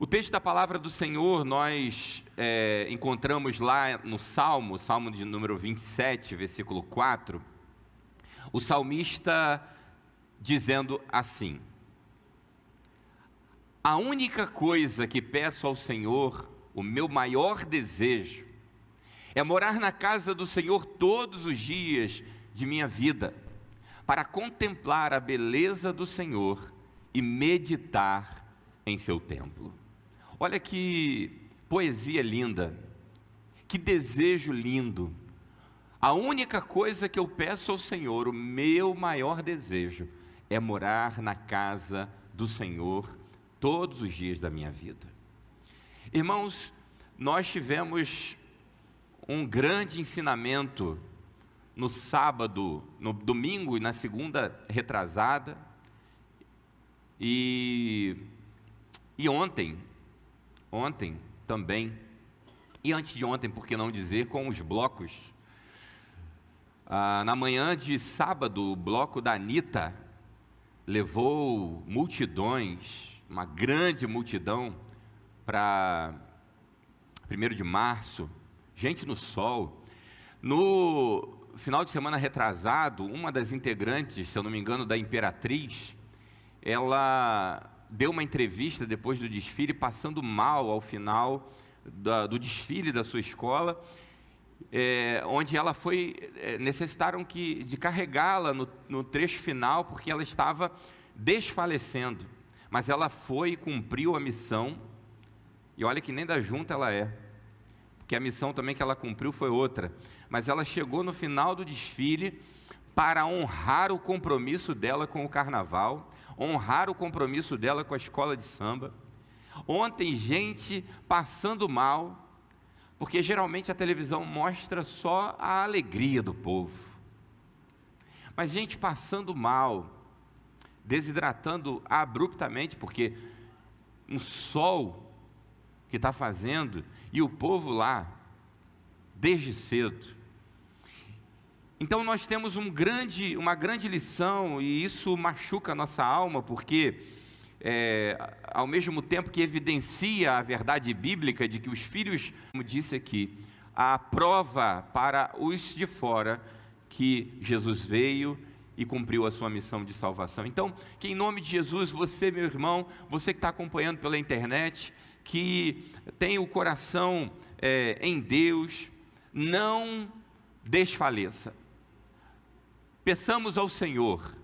O texto da palavra do Senhor nós encontramos lá no Salmo de número 27, versículo 4, o salmista dizendo assim: a única coisa que peço ao Senhor, o meu maior desejo, é morar na casa do Senhor todos os dias de minha vida, para contemplar a beleza do Senhor e meditar em seu templo. Olha que poesia linda, que desejo lindo. A única coisa que eu peço ao Senhor, o meu maior desejo, é morar na casa do Senhor todos os dias da minha vida. Irmãos, nós tivemos um grande ensinamento no sábado, no domingo e na segunda retrasada, e ontem também, e antes de ontem, por que não dizer, com os blocos. Na manhã de sábado, o bloco da Anitta levou multidões, uma grande multidão, para 1º de março, gente no sol. No final de semana retrasado, uma das integrantes, se eu não me engano, da Imperatriz, ela deu uma entrevista depois do desfile, passando mal ao final do desfile da sua escola, onde ela necessitaram de carregá-la no trecho final, porque ela estava desfalecendo, mas ela foi e cumpriu a missão, e olha que nem da junta ela é, porque a missão também que ela cumpriu foi outra, mas ela chegou no final do desfile para honrar o compromisso dela com o carnaval, honrar o compromisso dela com a escola de samba. Ontem, gente passando mal, porque geralmente a televisão mostra só a alegria do povo, mas gente passando mal, desidratando abruptamente, porque um sol que está fazendo, e o povo lá, desde cedo. Então nós temos uma grande lição, e isso machuca a nossa alma, porque ao mesmo tempo que evidencia a verdade bíblica de que os filhos, como disse aqui, a prova para os de fora que Jesus veio e cumpriu a sua missão de salvação. Então, que em nome de Jesus, você, meu irmão, você que está acompanhando pela internet, que tem o coração em Deus, não desfaleça. Peçamos ao Senhor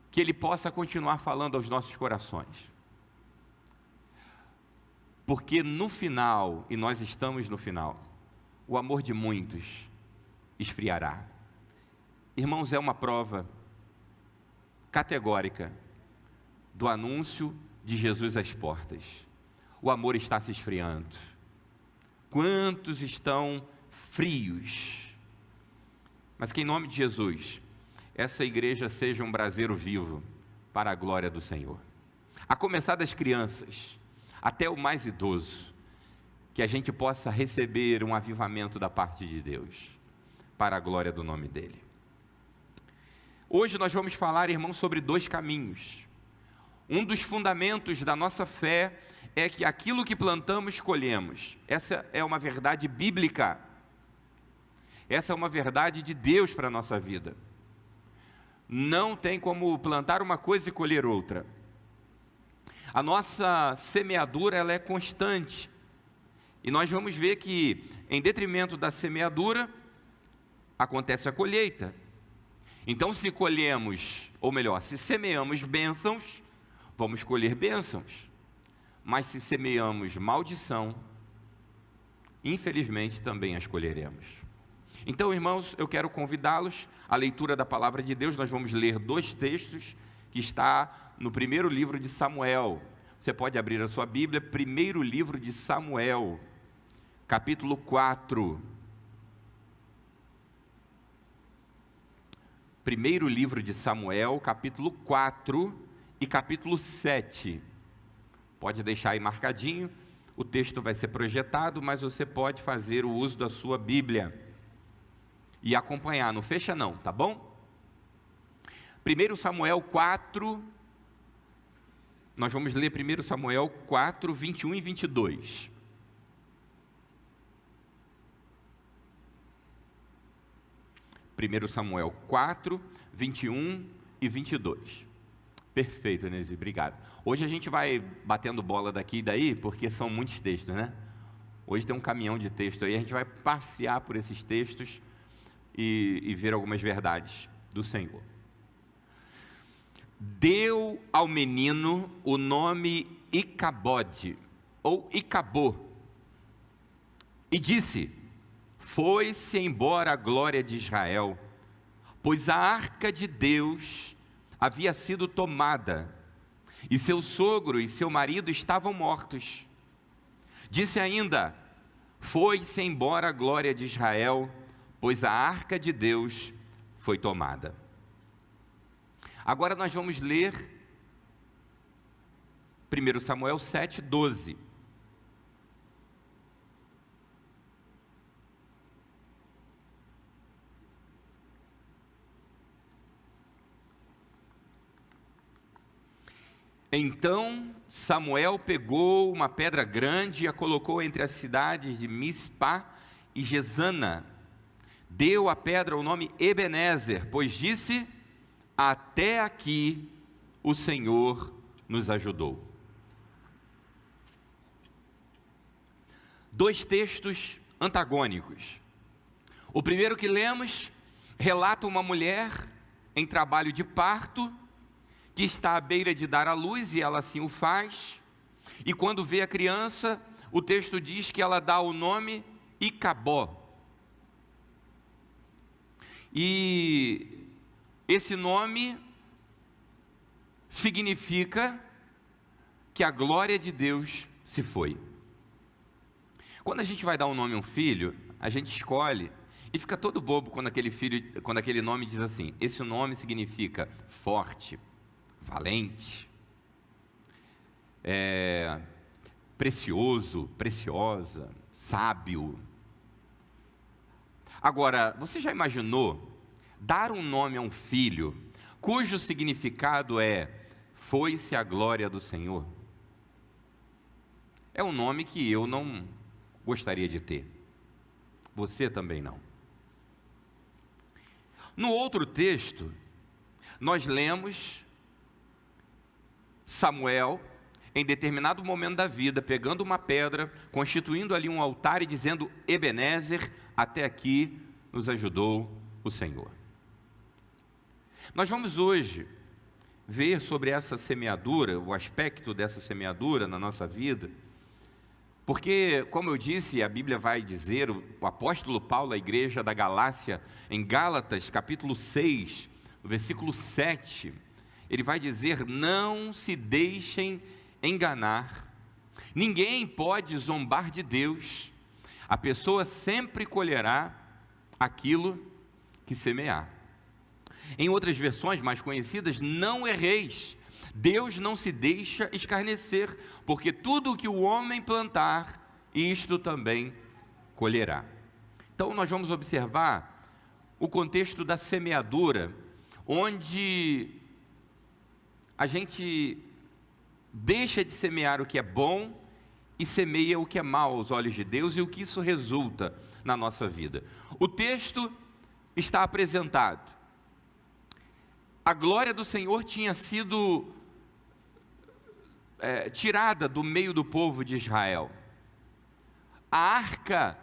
que Ele possa continuar falando aos nossos corações, porque no final, e nós estamos no final, o amor de muitos esfriará. Irmãos, é uma prova categórica do anúncio de Jesus às portas. O amor está se esfriando. Quantos estão frios? Mas que em nome de Jesus, essa igreja seja um braseiro vivo para a glória do Senhor. A começar das crianças, até o mais idoso, que a gente possa receber um avivamento da parte de Deus, para a glória do nome dEle. Hoje nós vamos falar, irmãos, sobre 2 caminhos. Um dos fundamentos da nossa fé é que aquilo que plantamos, colhemos. Essa é uma verdade bíblica. Essa é uma verdade de Deus para a nossa vida. Não tem como plantar uma coisa e colher outra. A nossa semeadura, ela é constante. E nós vamos ver que, em detrimento da semeadura, acontece a colheita. Então, se colhemos, ou melhor, se semeamos bênçãos, vamos colher bênçãos. Mas se semeamos maldição, infelizmente também as colheremos. Então, irmãos, eu quero convidá-los à leitura da palavra de Deus. Nós vamos ler 2 textos que está no 1º livro de Samuel. Você pode abrir a sua Bíblia, 1º livro de Samuel, capítulo 4. 1º livro de Samuel, capítulo 4 e capítulo 7. Pode deixar aí marcadinho, o texto vai ser projetado, mas você pode fazer o uso da sua Bíblia e acompanhar, não fecha não, tá bom? 1 Samuel 4, nós vamos ler 1 Samuel 4, 21 e 22. Primeiro Samuel 4, 21 e 22. Perfeito, Inês, obrigado. Hoje a gente vai batendo bola daqui e daí, porque são muitos textos, né? Hoje tem um caminhão de texto aí, a gente vai passear por esses textos e ver algumas verdades do Senhor. Deu ao menino o nome Icabode, ou Icabô, e disse: foi-se embora a glória de Israel, pois a arca de Deus havia sido tomada, e seu sogro e seu marido estavam mortos. Disse ainda: foi-se embora a glória de Israel, pois a arca de Deus foi tomada. Agora nós vamos ler 1 Samuel 7, 12. Então Samuel pegou uma pedra grande e a colocou entre as cidades de Mispá e Gesana. Deu à pedra o nome Ebenezer, pois disse: até aqui o Senhor nos ajudou. Dois textos antagônicos. O primeiro que lemos relata uma mulher em trabalho de parto, que está à beira de dar à luz, e ela assim o faz, e quando vê a criança, o texto diz que ela dá o nome Icabó. E esse nome significa que a glória de Deus se foi. Quando a gente vai dar um nome a um filho, a gente escolhe, e fica todo bobo quando aquele nome diz assim: esse nome significa forte, valente, precioso, preciosa, sábio. Agora, você já imaginou dar um nome a um filho cujo significado é: foi-se a glória do Senhor? É um nome que eu não gostaria de ter. Você também não. No outro texto, nós lemos Samuel, em determinado momento da vida, pegando uma pedra, constituindo ali um altar e dizendo: Ebenezer, até aqui nos ajudou o Senhor. Nós vamos hoje ver sobre essa semeadura, o aspecto dessa semeadura na nossa vida, porque, como eu disse, a Bíblia vai dizer, o apóstolo Paulo à igreja da Galácia, em Gálatas capítulo 6, versículo 7, ele vai dizer: não se deixem enganar, ninguém pode zombar de Deus, a pessoa sempre colherá aquilo que semear. Em outras versões mais conhecidas: não erreis, Deus não se deixa escarnecer, porque tudo o que o homem plantar, isto também colherá. Então nós vamos observar o contexto da semeadura, onde a gente deixa de semear o que é bom e semeia o que é mal aos olhos de Deus, e o que isso resulta na nossa vida. O texto está apresentado. A glória do Senhor tinha sido tirada do meio do povo de Israel. A arca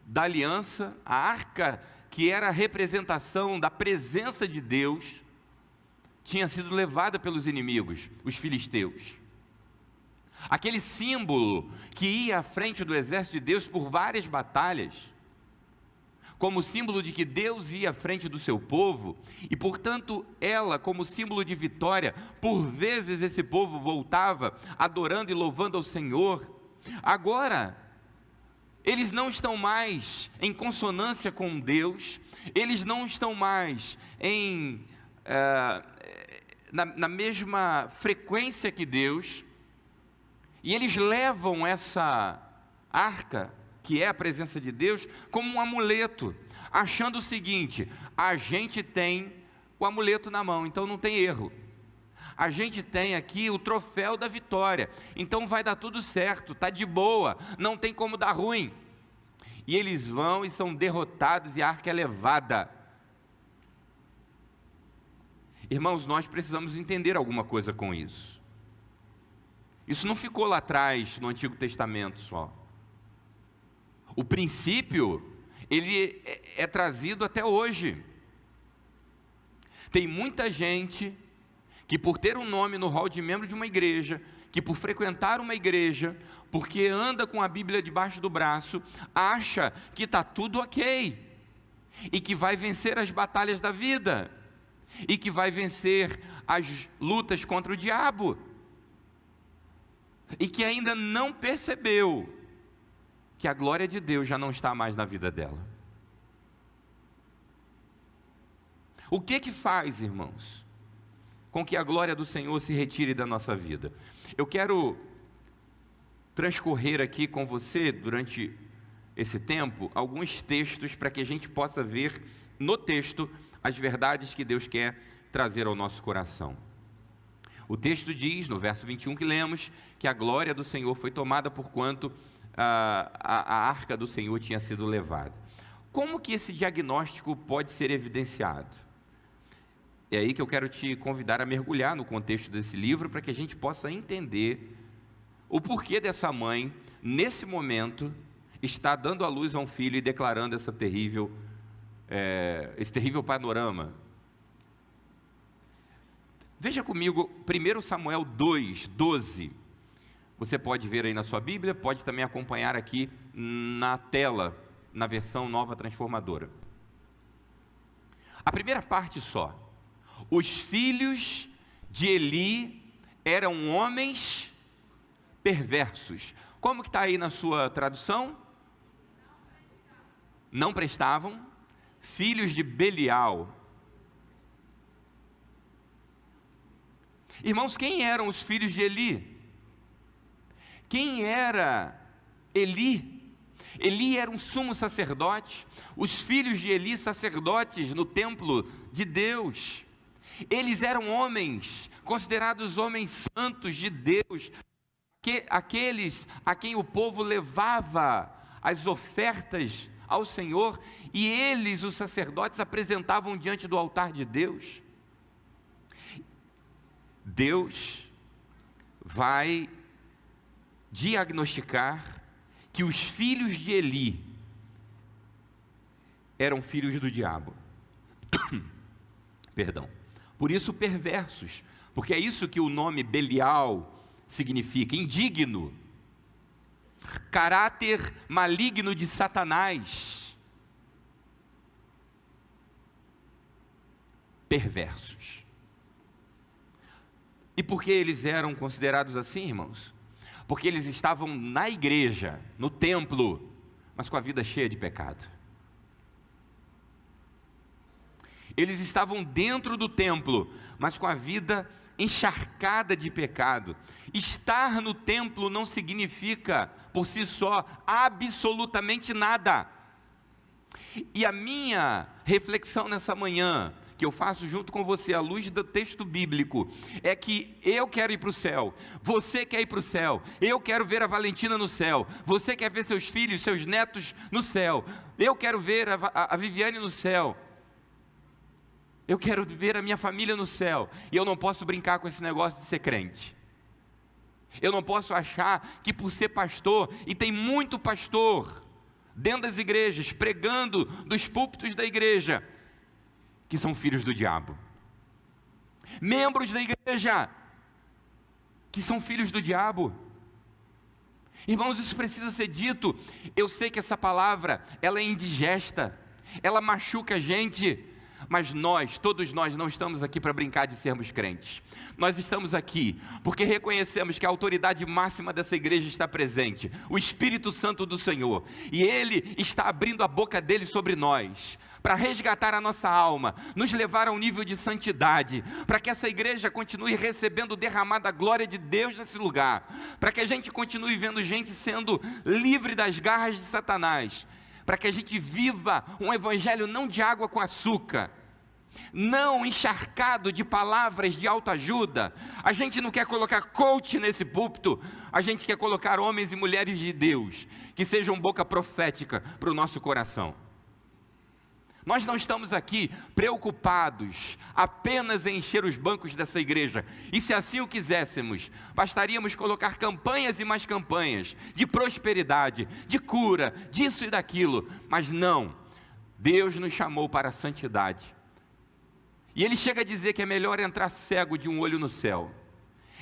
da aliança, a arca que era a representação da presença de Deus, tinha sido levada pelos inimigos, os filisteus. Aquele símbolo que ia à frente do exército de Deus por várias batalhas, como símbolo de que Deus ia à frente do seu povo, e portanto ela, como símbolo de vitória, por vezes esse povo voltava adorando e louvando ao Senhor. Agora, eles não estão mais em consonância com Deus, eles não estão mais na mesma frequência que Deus, e eles levam essa arca, que é a presença de Deus, como um amuleto, achando o seguinte: a gente tem o amuleto na mão, então não tem erro. a gente tem aqui o troféu da vitória, então vai dar tudo certo, está de boa, não tem como dar ruim. E eles vão e são derrotados e a arca é levada. Irmãos, nós precisamos entender alguma coisa com isso. Isso não ficou lá atrás no Antigo Testamento só. O princípio, ele é trazido até hoje. Tem muita gente que por ter um nome no hall de membro de uma igreja, que por frequentar uma igreja, porque anda com a Bíblia debaixo do braço, acha que está tudo ok, e que vai vencer as batalhas da vida, e que vai vencer as lutas contra o diabo, e que ainda não percebeu que a glória de Deus já não está mais na vida dela. O que faz, irmãos, com que a glória do Senhor se retire da nossa vida? Eu quero transcorrer aqui com você, durante esse tempo, alguns textos para que a gente possa ver no texto as verdades que Deus quer trazer ao nosso coração. O texto diz, no verso 21 que lemos, que a glória do Senhor foi tomada porquanto a arca do Senhor tinha sido levada. Como que esse diagnóstico pode ser evidenciado? É aí que eu quero te convidar a mergulhar no contexto desse livro, para que a gente possa entender o porquê dessa mãe, nesse momento, está dando à luz a um filho e declarando esse terrível panorama. Veja comigo 1 Samuel 2:12. Você pode ver aí na sua Bíblia, pode também acompanhar aqui na tela, na versão Nova Transformadora. A primeira parte só. Os filhos de Eli eram homens perversos. Como que está aí na sua tradução? Não prestavam. Filhos de Belial. Irmãos, quem eram os filhos de Eli? Quem era Eli? Eli era um sumo sacerdote. Os filhos de Eli, sacerdotes no templo de Deus. Eles eram homens, considerados homens santos de Deus, aqueles a quem o povo levava as ofertas ao Senhor, e eles, os sacerdotes, apresentavam diante do altar de Deus. Deus vai diagnosticar que os filhos de Eli eram filhos do diabo. Perdão. Por isso perversos, porque é isso que o nome Belial significa, indigno, caráter maligno de Satanás, perversos. E por que eles eram considerados assim, irmãos? Porque eles estavam na igreja, no templo, mas com a vida cheia de pecado. Eles estavam dentro do templo, mas com a vida encharcada de pecado. Estar no templo não significa, por si só, absolutamente nada. E a minha reflexão nessa manhã, que eu faço junto com você, à luz do texto bíblico, é que eu quero ir para o céu, você quer ir para o céu, eu quero ver a Valentina no céu, você quer ver seus filhos, seus netos no céu, eu quero ver a Viviane no céu, eu quero ver a minha família no céu, e eu não posso brincar com esse negócio de ser crente. Eu não posso achar que por ser pastor, e tem muito pastor dentro das igrejas, pregando dos púlpitos da igreja, que são filhos do diabo. Membros da igreja, que são filhos do diabo. Irmãos, isso precisa ser dito. Eu sei que essa palavra, ela é indigesta, ela machuca a gente, mas todos nós não estamos aqui para brincar de sermos crentes. Nós estamos aqui porque reconhecemos que a autoridade máxima dessa igreja está presente, o Espírito Santo do Senhor, e Ele está abrindo a boca dele sobre nós, para resgatar a nossa alma, nos levar a um nível de santidade, para que essa igreja continue recebendo derramada a glória de Deus nesse lugar, para que a gente continue vendo gente sendo livre das garras de Satanás, para que a gente viva um evangelho não de água com açúcar, não encharcado de palavras de autoajuda. A gente não quer colocar coach nesse púlpito, a gente quer colocar homens e mulheres de Deus, que sejam boca profética para o nosso coração. Nós não estamos aqui preocupados apenas em encher os bancos dessa igreja, e se assim o quiséssemos, bastaríamos colocar campanhas e mais campanhas, de prosperidade, de cura, disso e daquilo, mas não, Deus nos chamou para a santidade, e Ele chega a dizer que é melhor entrar cego de um olho no céu,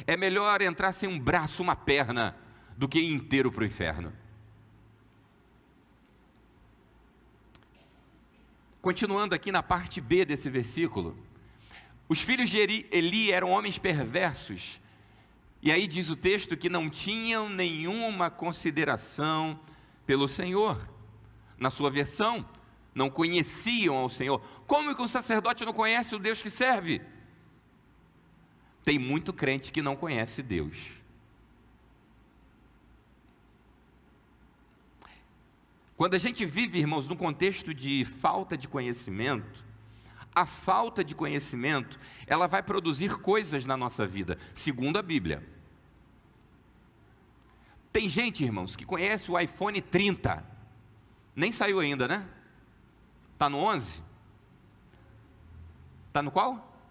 é melhor entrar sem um braço, uma perna, do que ir inteiro para o inferno. Continuando aqui na parte B desse versículo, os filhos de Eli eram homens perversos, e aí diz o texto que não tinham nenhuma consideração pelo Senhor. Na sua versão, não conheciam ao Senhor. Como que um sacerdote não conhece o Deus que serve? Tem muito crente que não conhece Deus. Quando a gente vive, irmãos, num contexto de falta de conhecimento, a falta de conhecimento, ela vai produzir coisas na nossa vida, segundo a Bíblia. Tem gente, irmãos, que conhece o iPhone 30, nem saiu ainda, né? Está no 11? Está no qual?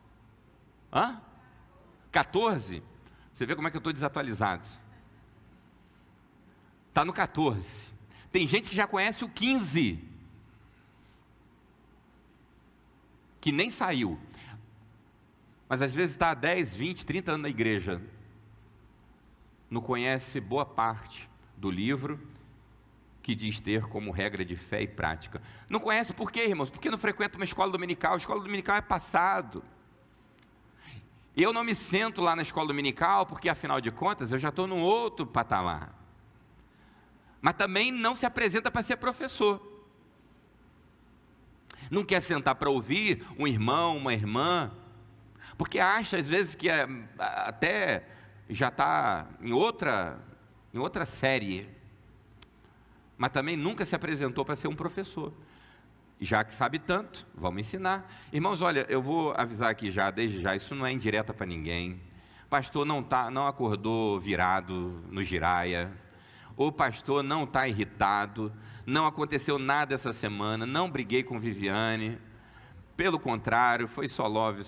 14? Você vê como é que eu estou desatualizado. Está no 14. Tem gente que já conhece o 15, que nem saiu, mas às vezes está há 10, 20, 30 anos na igreja, não conhece boa parte do livro, que diz ter como regra de fé e prática. Não conhece por quê, irmãos? Porque não frequenta uma escola dominical. A escola dominical é passado. Eu não me sento lá na escola dominical, porque afinal de contas, eu já estou num outro patamar. Mas também não se apresenta para ser professor. Não quer sentar para ouvir um irmão, uma irmã, porque acha às vezes que até já está em outra série, mas também nunca se apresentou para ser um professor. Já que sabe tanto, vamos ensinar. Irmãos, olha, eu vou avisar aqui já, desde já, isso não é indireta para ninguém. Pastor não acordou virado no giraia. O pastor não está irritado, não aconteceu nada essa semana, não briguei com Viviane, pelo contrário, foi só love.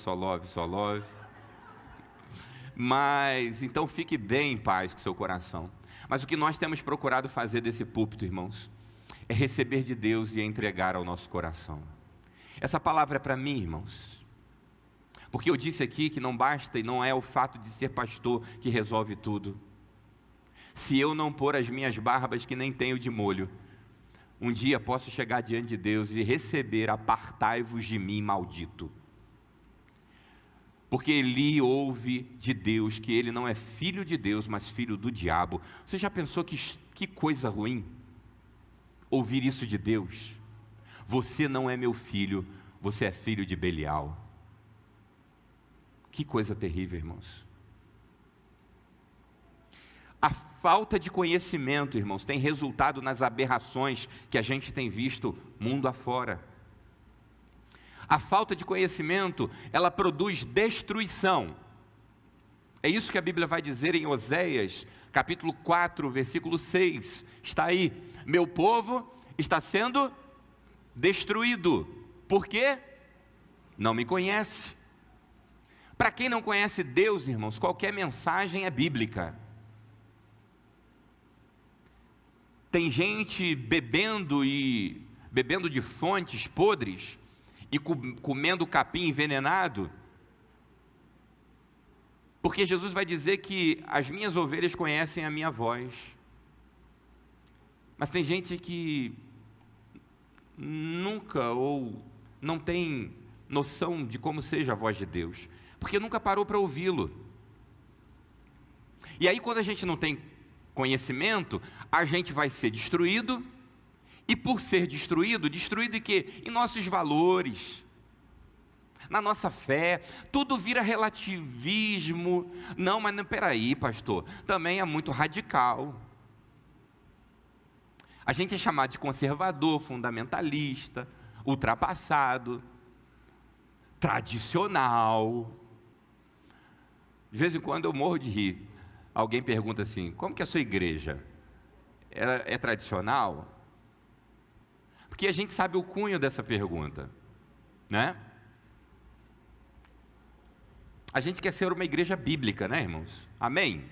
Mas, então fique bem em paz com seu coração. Mas o que nós temos procurado fazer desse púlpito, irmãos, é receber de Deus e entregar ao nosso coração. Essa palavra é para mim, irmãos, porque eu disse aqui que não basta e não é o fato de ser pastor que resolve tudo. Se eu não pôr as minhas barbas que nem tenho de molho, um dia posso chegar diante de Deus e receber: apartai-vos de mim, maldito. Porque Eli ouve de Deus que ele não é filho de Deus, mas filho do diabo. Você já pensou que coisa ruim? Ouvir isso de Deus. Você não é meu filho, você é filho de Belial. Que coisa terrível, irmãos. A falta de conhecimento, irmãos, tem resultado nas aberrações que a gente tem visto mundo afora. A falta de conhecimento, ela produz destruição. É isso que a Bíblia vai dizer em Oséias, capítulo 4, versículo 6. Está aí: meu povo está sendo destruído. Por quê? Não me conhece. Para quem não conhece Deus, irmãos, qualquer mensagem é bíblica. Tem gente bebendo de fontes podres e comendo capim envenenado, porque Jesus vai dizer que as minhas ovelhas conhecem a minha voz. Mas tem gente que nunca ou não tem noção de como seja a voz de Deus, porque nunca parou para ouvi-lo. E aí, quando a gente não tem conhecimento, a gente vai ser destruído, e por ser destruído em quê? Em nossos valores, na nossa fé, tudo vira relativismo. Não, mas peraí, pastor, também é muito radical. A gente é chamado de conservador, fundamentalista, ultrapassado. tradicional. De vez em quando eu morro de rir. Alguém pergunta assim: como que é a sua igreja? É tradicional? Porque a gente sabe o cunho dessa pergunta, né? A gente quer ser uma igreja bíblica, né, irmãos? Amém?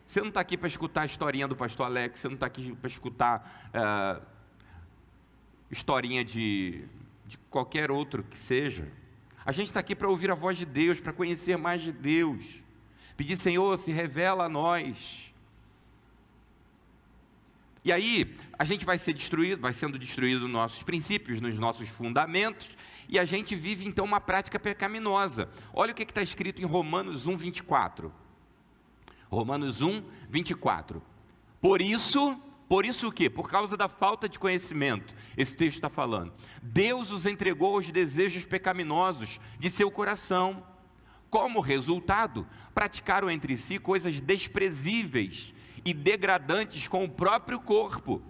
Você não está aqui para escutar a historinha do pastor Alex, você não está aqui para escutar historinha de qualquer outro que seja. A gente está aqui para ouvir a voz de Deus, para conhecer mais de Deus. Pedir: Senhor, se revela a nós. E aí, a gente vai sendo destruído nos nossos princípios, nos nossos fundamentos, e a gente vive então uma prática pecaminosa. Olha o que está escrito em Romanos 1, 24. Romanos 1, 24. Por isso o quê? Por causa da falta de conhecimento, esse texto está falando. Deus os entregou aos desejos pecaminosos de seu coração. Como resultado, praticaram entre si coisas desprezíveis e degradantes com o próprio corpo.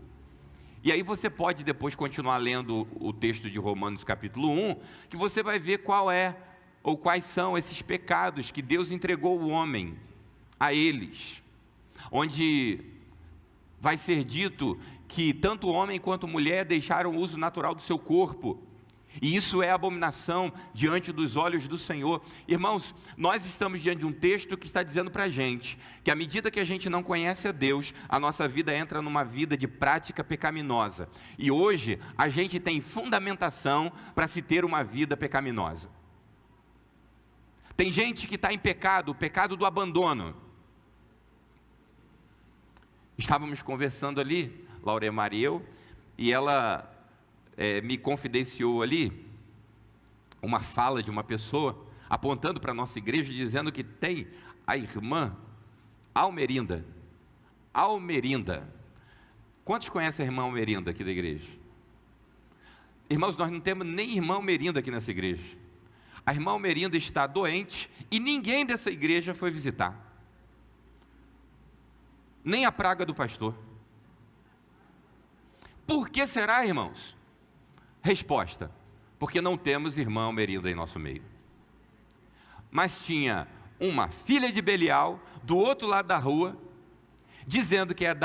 E aí você pode depois continuar lendo o texto de Romanos capítulo 1, que você vai ver qual é, ou quais são esses pecados que Deus entregou o homem a eles, onde vai ser dito que tanto homem quanto mulher deixaram o uso natural do seu corpo, e isso é abominação diante dos olhos do Senhor. Irmãos, nós estamos diante de um texto que está dizendo para a gente, que à medida que a gente não conhece a Deus, a nossa vida entra numa vida de prática pecaminosa, e hoje a gente tem fundamentação para se ter uma vida pecaminosa. Tem gente que está em pecado, o pecado do abandono. Estávamos conversando ali, Lauremar e eu, e ela me confidenciou ali uma fala de uma pessoa, apontando para a nossa igreja, dizendo que tem a irmã Almerinda. Almerinda. Quantos conhecem a irmã Almerinda aqui da igreja? Irmãos, nós não temos nem irmã Almerinda aqui nessa igreja. A irmã Almerinda está doente e ninguém dessa igreja foi visitar. Nem a praga do pastor. Por que será, irmãos? Resposta: porque não temos irmã Almerinda em nosso meio. Mas tinha uma filha de Belial, do outro lado da rua, dizendo que é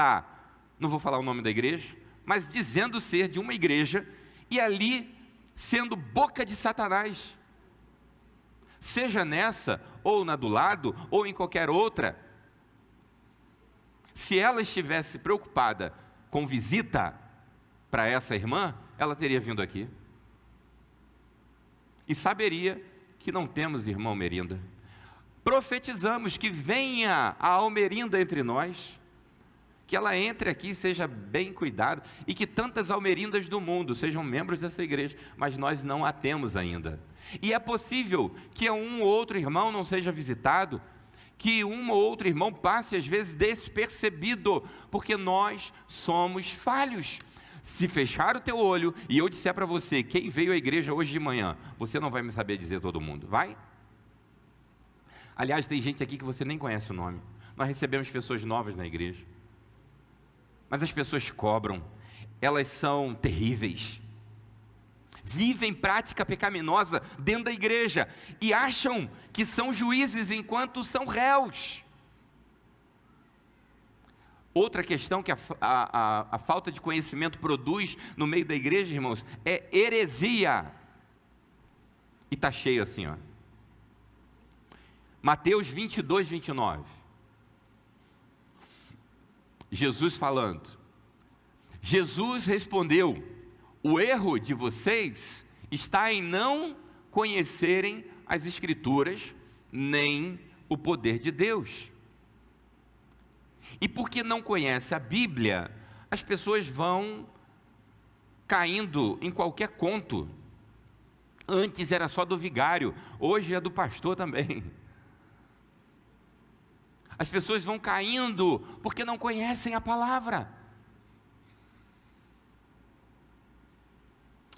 não vou falar o nome da igreja, mas dizendo ser de uma igreja, e ali sendo boca de Satanás. Seja nessa, ou na do lado, ou em qualquer outra. Se ela estivesse preocupada com visita para essa irmã, ela teria vindo aqui. E saberia que não temos irmã Almerinda. Profetizamos que venha a Almerinda entre nós, que ela entre aqui e seja bem cuidada, e que tantas Almerindas do mundo sejam membros dessa igreja, mas nós não a temos ainda. E é possível que um ou outro irmão não seja visitado, que um ou outro irmão passe às vezes despercebido, porque nós somos falhos. Se fechar o teu olho e eu disser para você quem veio à igreja hoje de manhã, você não vai me saber dizer todo mundo, vai? Aliás, tem gente aqui que você nem conhece o nome. Nós recebemos pessoas novas na igreja, mas as pessoas cobram, elas são terríveis, vivem prática pecaminosa dentro da igreja e acham que são juízes enquanto são réus. Outra questão que a falta de conhecimento produz no meio da igreja, irmãos, é heresia. E está cheio assim, ó. Mateus 22, 29. Jesus falando. Jesus respondeu: o erro de vocês está em não conhecerem as Escrituras, nem o poder de Deus. E porque não conhece a Bíblia, as pessoas vão caindo em qualquer conto. Antes era só do vigário, hoje é do pastor também. As pessoas vão caindo porque não conhecem a palavra.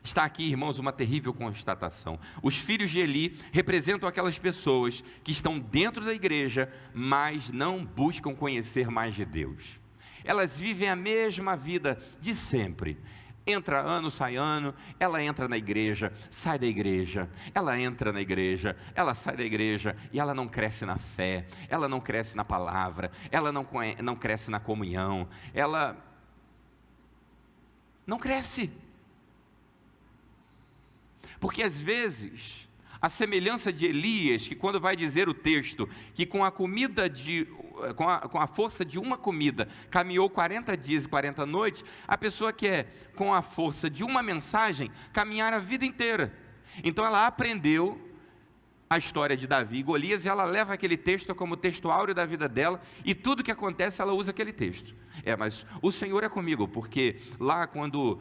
Está aqui, irmãos, uma terrível constatação. Os filhos de Eli representam aquelas pessoas que estão dentro da igreja, mas não buscam conhecer mais de Deus. Elas vivem a mesma vida de sempre. Entra ano, sai ano, ela entra na igreja, sai da igreja, ela entra na igreja, ela sai da igreja, e ela não cresce na fé, ela não cresce na palavra, ela não cresce na comunhão, ela não cresce. Porque às vezes, a semelhança de Elias, que quando vai dizer o texto, que com a força de uma comida, caminhou 40 dias e 40 noites, a pessoa quer, com a força de uma mensagem, caminhar a vida inteira. Então ela aprendeu a história de Davi e Golias, e ela leva aquele texto como texto áureo da vida dela, e tudo que acontece ela usa aquele texto. Mas o Senhor é comigo, porque lá quando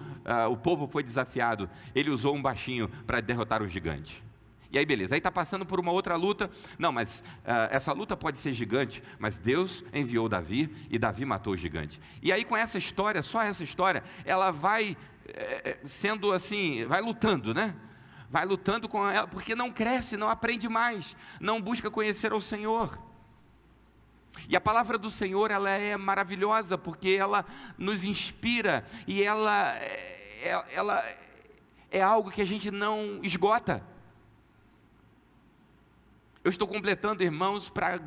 o povo foi desafiado, ele usou um baixinho para derrotar o gigante. E aí beleza, aí está passando por uma outra luta, não, mas essa luta pode ser gigante, mas Deus enviou Davi, e Davi matou o gigante. E aí com essa história, só essa história, ela vai sendo assim, vai lutando, né? Vai lutando com ela, porque não cresce, não aprende mais, não busca conhecer ao Senhor. E a palavra do Senhor, ela é maravilhosa, porque ela nos inspira, e ela é algo que a gente não esgota. Eu estou completando, irmãos, para a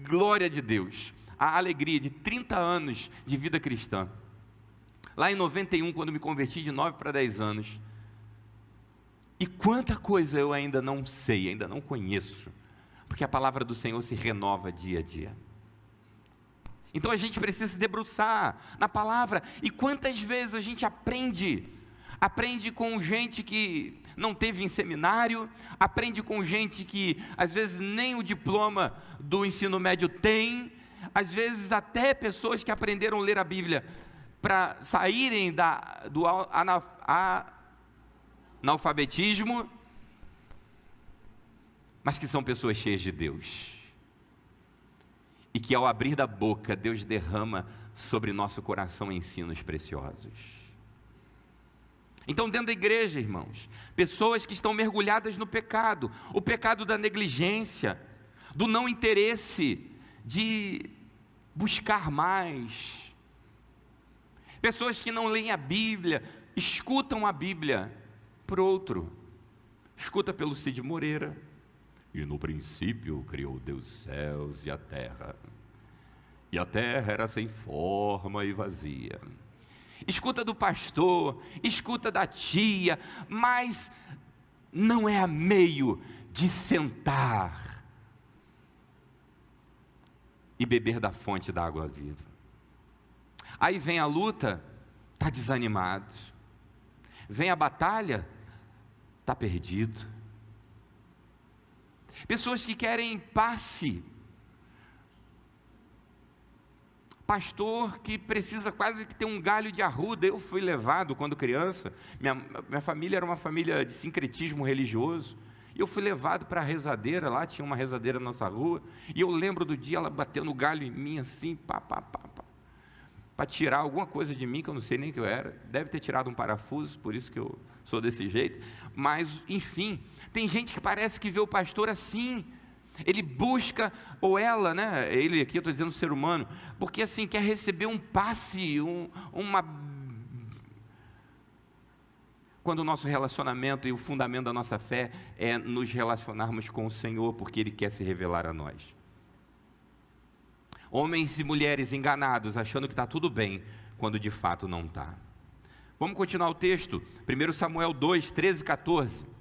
glória de Deus, a alegria de 30 anos de vida cristã. Lá em 91, quando me converti de 9 para 10 anos, e quanta coisa eu ainda não sei, ainda não conheço, porque a palavra do Senhor se renova dia a dia. Então a gente precisa se debruçar na palavra, e quantas vezes a gente aprende com gente que não teve em seminário, aprende com gente que às vezes nem o diploma do ensino médio tem, às vezes até pessoas que aprenderam a ler a Bíblia para saírem do analfabetismo, mas que são pessoas cheias de Deus, e que ao abrir da boca, Deus derrama sobre nosso coração ensinos preciosos. Então dentro da igreja, irmãos, pessoas que estão mergulhadas no pecado, o pecado da negligência, do não interesse, de buscar mais, pessoas que não leem a Bíblia, escutam a Bíblia por outro, escuta pelo Cid Moreira, e no princípio criou Deus os céus e a terra era sem forma e vazia. Escuta do pastor, escuta da tia, mas não é a meio de sentar e beber da fonte da água viva. Aí vem a luta, está desanimado. Vem a batalha, está perdido. Pessoas que querem passe. Pastor que precisa quase que ter um galho de arruda. Eu fui levado quando criança, minha família era uma família de sincretismo religioso, e eu fui levado para a rezadeira, lá tinha uma rezadeira na nossa rua, e eu lembro do dia ela batendo o galho em mim assim, para tirar alguma coisa de mim, que eu não sei nem o que eu era, deve ter tirado um parafuso, por isso que eu sou desse jeito, mas enfim, tem gente que parece que vê o pastor assim, ele busca, ou ela, né, ele aqui eu estou dizendo ser humano, porque assim, quer receber um passe, quando o nosso relacionamento e o fundamento da nossa fé é nos relacionarmos com o Senhor, porque Ele quer se revelar a nós. Homens e mulheres enganados, achando que está tudo bem, quando de fato não está. Vamos continuar o texto, 1 Samuel 2, 13 e 14.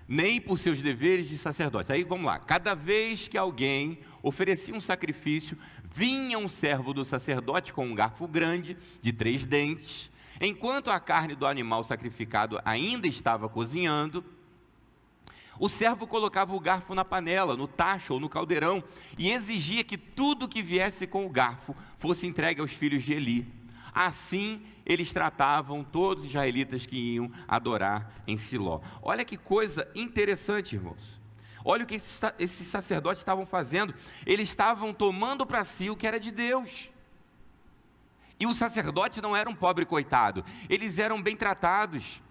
Nem por seus deveres de sacerdote. Aí vamos lá, cada vez que alguém oferecia um sacrifício, vinha um servo do sacerdote com um garfo grande, de 3 dentes, enquanto a carne do animal sacrificado ainda estava cozinhando, o servo colocava o garfo na panela, no tacho ou no caldeirão, e exigia que tudo que viesse com o garfo fosse entregue aos filhos de Eli. Assim eles tratavam todos os israelitas que iam adorar em Siló. Olha que coisa interessante, irmãos. Olha o que esses sacerdotes estavam fazendo. Eles estavam tomando para si o que era de Deus. E os sacerdotes não eram pobre coitado, eles eram bem tratados.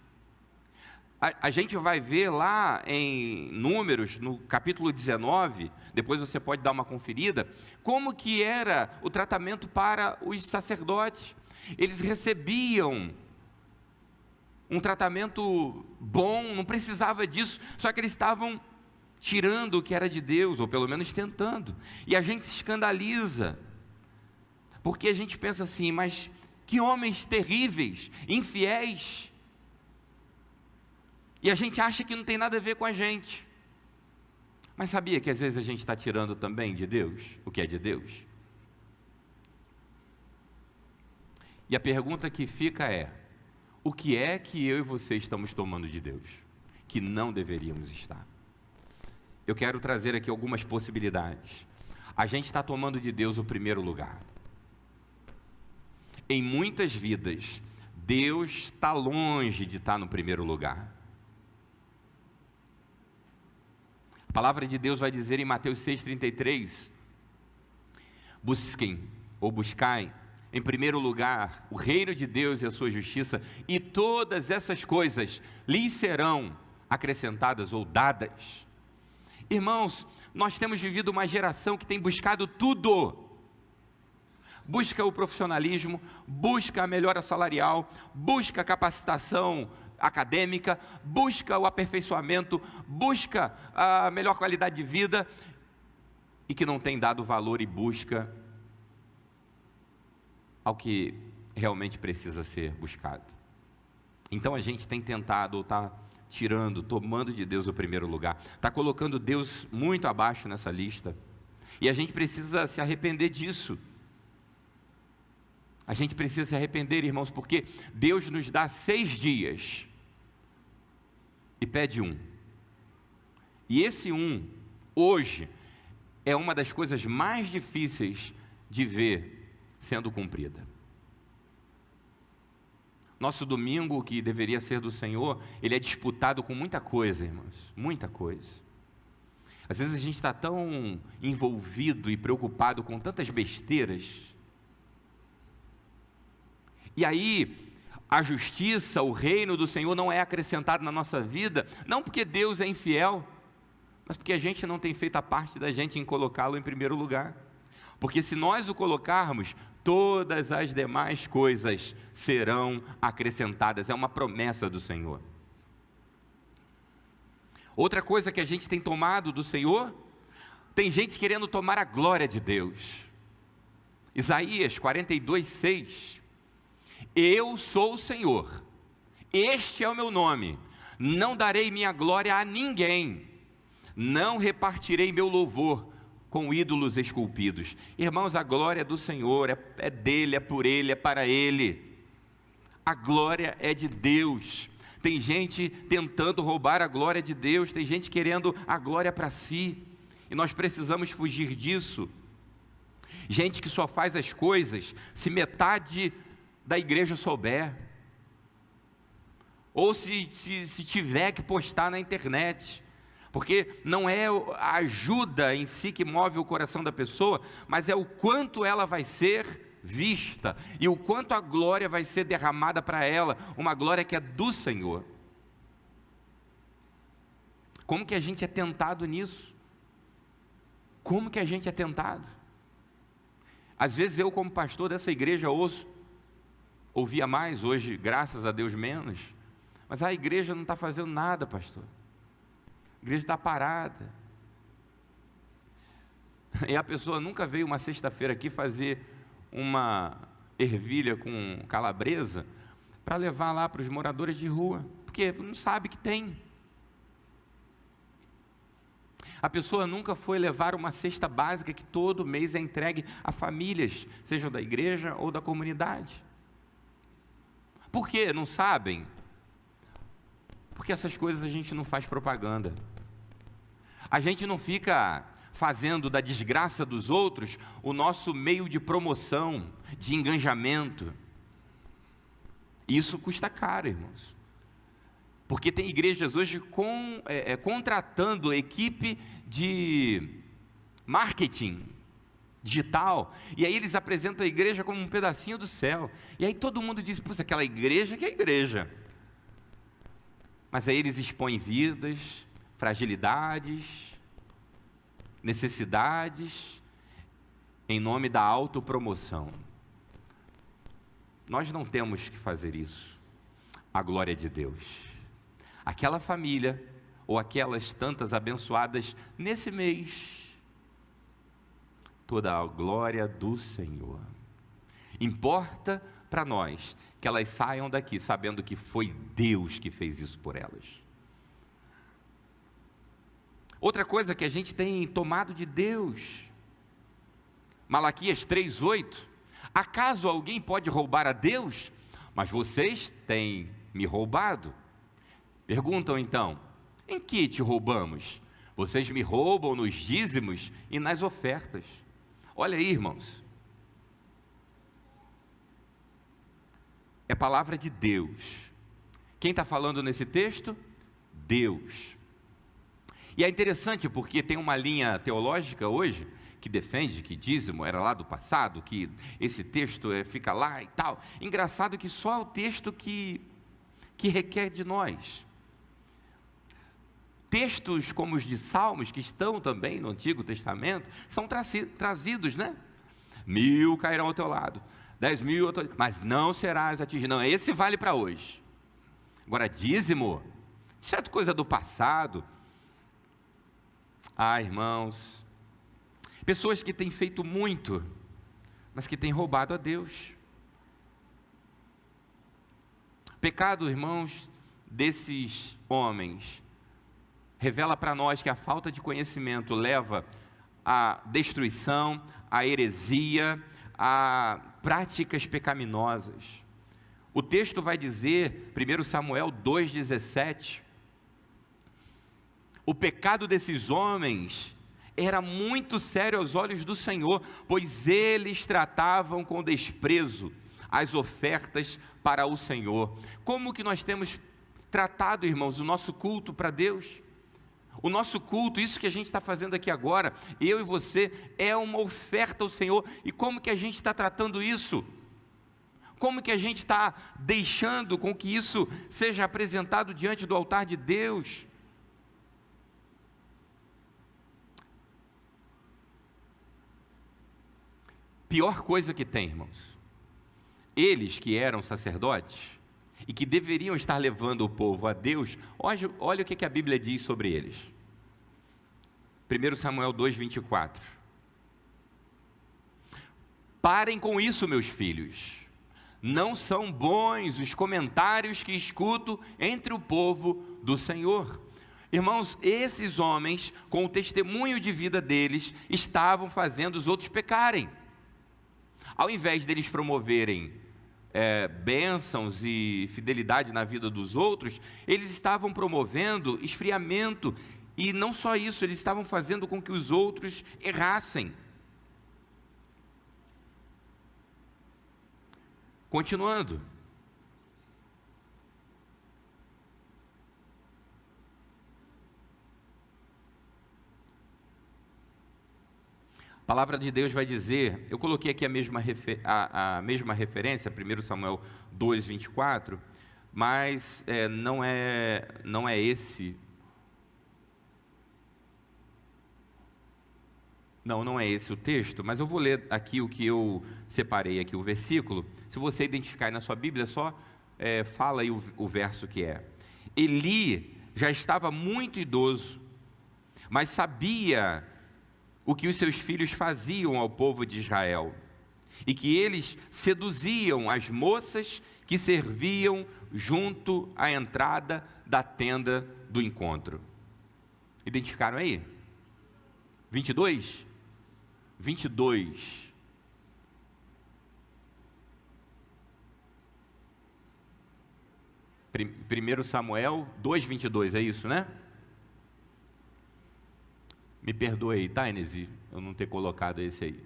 A gente vai ver lá em Números, no capítulo 19, depois você pode dar uma conferida, como que era o tratamento para os sacerdotes. Eles recebiam um tratamento bom, não precisava disso, só que eles estavam tirando o que era de Deus, ou pelo menos tentando. E a gente se escandaliza, porque a gente pensa assim, mas que homens terríveis, infiéis. E a gente acha que não tem nada a ver com a gente. Mas sabia que às vezes a gente está tirando também de Deus o que é de Deus? E a pergunta que fica é: o que é que eu e você estamos tomando de Deus, que não deveríamos estar? Eu quero trazer aqui algumas possibilidades. A gente está tomando de Deus o primeiro lugar. Em muitas vidas, Deus está longe de estar no primeiro lugar. A palavra de Deus vai dizer em Mateus 6,33: busquem ou buscai em primeiro lugar o reino de Deus e a sua justiça, e todas essas coisas lhes serão acrescentadas ou dadas. Irmãos, nós temos vivido uma geração que tem buscado tudo. Busca o profissionalismo, busca a melhora salarial, busca a capacitação acadêmica, busca o aperfeiçoamento, busca a melhor qualidade de vida, e que não tem dado valor e busca ao que realmente precisa ser buscado. Então a gente tem tentado, ou está tirando, tomando de Deus o primeiro lugar, está colocando Deus muito abaixo nessa lista, e a gente precisa se arrepender disso. A gente precisa se arrepender, irmãos, porque Deus nos dá 6 dias e pede um. E esse um, hoje, é uma das coisas mais difíceis de ver sendo cumprida. Nosso domingo, que deveria ser do Senhor, ele é disputado com muita coisa, irmãos, muita coisa. Às vezes a gente está tão envolvido e preocupado com tantas besteiras. E aí, a justiça, o reino do Senhor não é acrescentado na nossa vida, não porque Deus é infiel, mas porque a gente não tem feito a parte da gente em colocá-lo em primeiro lugar. Porque se nós o colocarmos, todas as demais coisas serão acrescentadas, é uma promessa do Senhor. Outra coisa que a gente tem tomado do Senhor, tem gente querendo tomar a glória de Deus. Isaías 42:6: eu sou o Senhor, este é o meu nome, não darei minha glória a ninguém, não repartirei meu louvor com ídolos esculpidos. Irmãos, a glória é do Senhor, é dele, é por ele, é para ele. A glória é de Deus. Tem gente tentando roubar a glória de Deus, tem gente querendo a glória para si, e nós precisamos fugir disso. Gente que só faz as coisas se metade da igreja souber, ou se tiver que postar na internet, porque não é a ajuda em si que move o coração da pessoa, mas é o quanto ela vai ser vista, e o quanto a glória vai ser derramada para ela, uma glória que é do Senhor. Como que a gente é tentado nisso? Como que a gente é tentado? Às vezes eu, como pastor dessa igreja, ouvia mais, hoje graças a Deus menos, mas a igreja não está fazendo nada, pastor, a igreja está parada, e a pessoa nunca veio uma sexta-feira aqui fazer uma ervilha com calabresa, para levar lá para os moradores de rua, porque não sabe que tem. A pessoa nunca foi levar uma cesta básica que todo mês é entregue a famílias, sejam da igreja ou da comunidade. Por quê? Não sabem? Porque essas coisas a gente não faz propaganda. A gente não fica fazendo da desgraça dos outros o nosso meio de promoção, de engajamento. Isso custa caro, irmãos. Porque tem igrejas hoje contratando equipe de marketing digital, e aí eles apresentam a igreja como um pedacinho do céu, e aí todo mundo diz, aquela igreja que é igreja, Mas aí eles expõem vidas, fragilidades, necessidades, em nome da autopromoção. Nós não temos que fazer isso. A glória de Deus. Aquela família, ou aquelas tantas abençoadas nesse mês, toda a glória do Senhor. Importa para nós que elas saiam daqui sabendo que foi Deus que fez isso por elas. Outra coisa que a gente tem tomado de Deus, Malaquias 3:8, acaso alguém pode roubar a Deus? Mas vocês têm me roubado. Perguntam então, em que te roubamos? Vocês me roubam nos dízimos e nas ofertas. Olha aí, irmãos, é palavra de Deus. Quem está falando nesse texto? Deus. E é interessante porque tem uma linha teológica hoje que defende que dízimo era lá do passado, que esse texto fica lá e tal. Engraçado que só o texto que requer de nós. Textos como os de Salmos, que estão também no Antigo Testamento, são trazidos, né? 1000 cairão ao teu lado, 10.000 ao teu lado, mas não serás atingido. Não, esse vale para hoje. Agora, dízimo, isso é coisa do passado. Ah, irmãos, pessoas que têm feito muito, mas que têm roubado a Deus. Pecado, irmãos, desses homens revela para nós que a falta de conhecimento leva à destruição, à heresia, a práticas pecaminosas. O texto vai dizer, 1 Samuel 2,17, o pecado desses homens era muito sério aos olhos do Senhor, pois eles tratavam com desprezo as ofertas para o Senhor. Como que nós temos tratado, irmãos, o nosso culto para Deus? O nosso culto, isso que a gente está fazendo aqui agora, eu e você, é uma oferta ao Senhor. E como que a gente está tratando isso? Como que a gente está deixando com que isso seja apresentado diante do altar de Deus? Pior coisa que tem, irmãos, eles que eram sacerdotes e que deveriam estar levando o povo a Deus, olha o que a Bíblia diz sobre eles. 1 Samuel 2,24. Parem com isso, meus filhos. Não são bons os comentários que escuto entre o povo do Senhor. Irmãos, esses homens, com o testemunho de vida deles, estavam fazendo os outros pecarem. Ao invés deles promoverem bênçãos e fidelidade na vida dos outros, eles estavam promovendo esfriamento, e não só isso, eles estavam fazendo com que os outros errassem. Continuando, a palavra de Deus vai dizer, eu coloquei aqui a mesma referência, 1 Samuel 2,24, mas não é esse. Não é esse o texto, mas eu vou ler aqui o que eu separei aqui, o versículo. Se você identificar aí na sua Bíblia, só fala aí o verso que é. Eli já estava muito idoso, mas sabia o que os seus filhos faziam ao povo de Israel, e que eles seduziam as moças que serviam junto à entrada da tenda do encontro. Identificaram aí? 22. 1 Samuel 2,22, é isso, né? Me perdoe aí, tá, Inesi? Eu não ter colocado esse aí.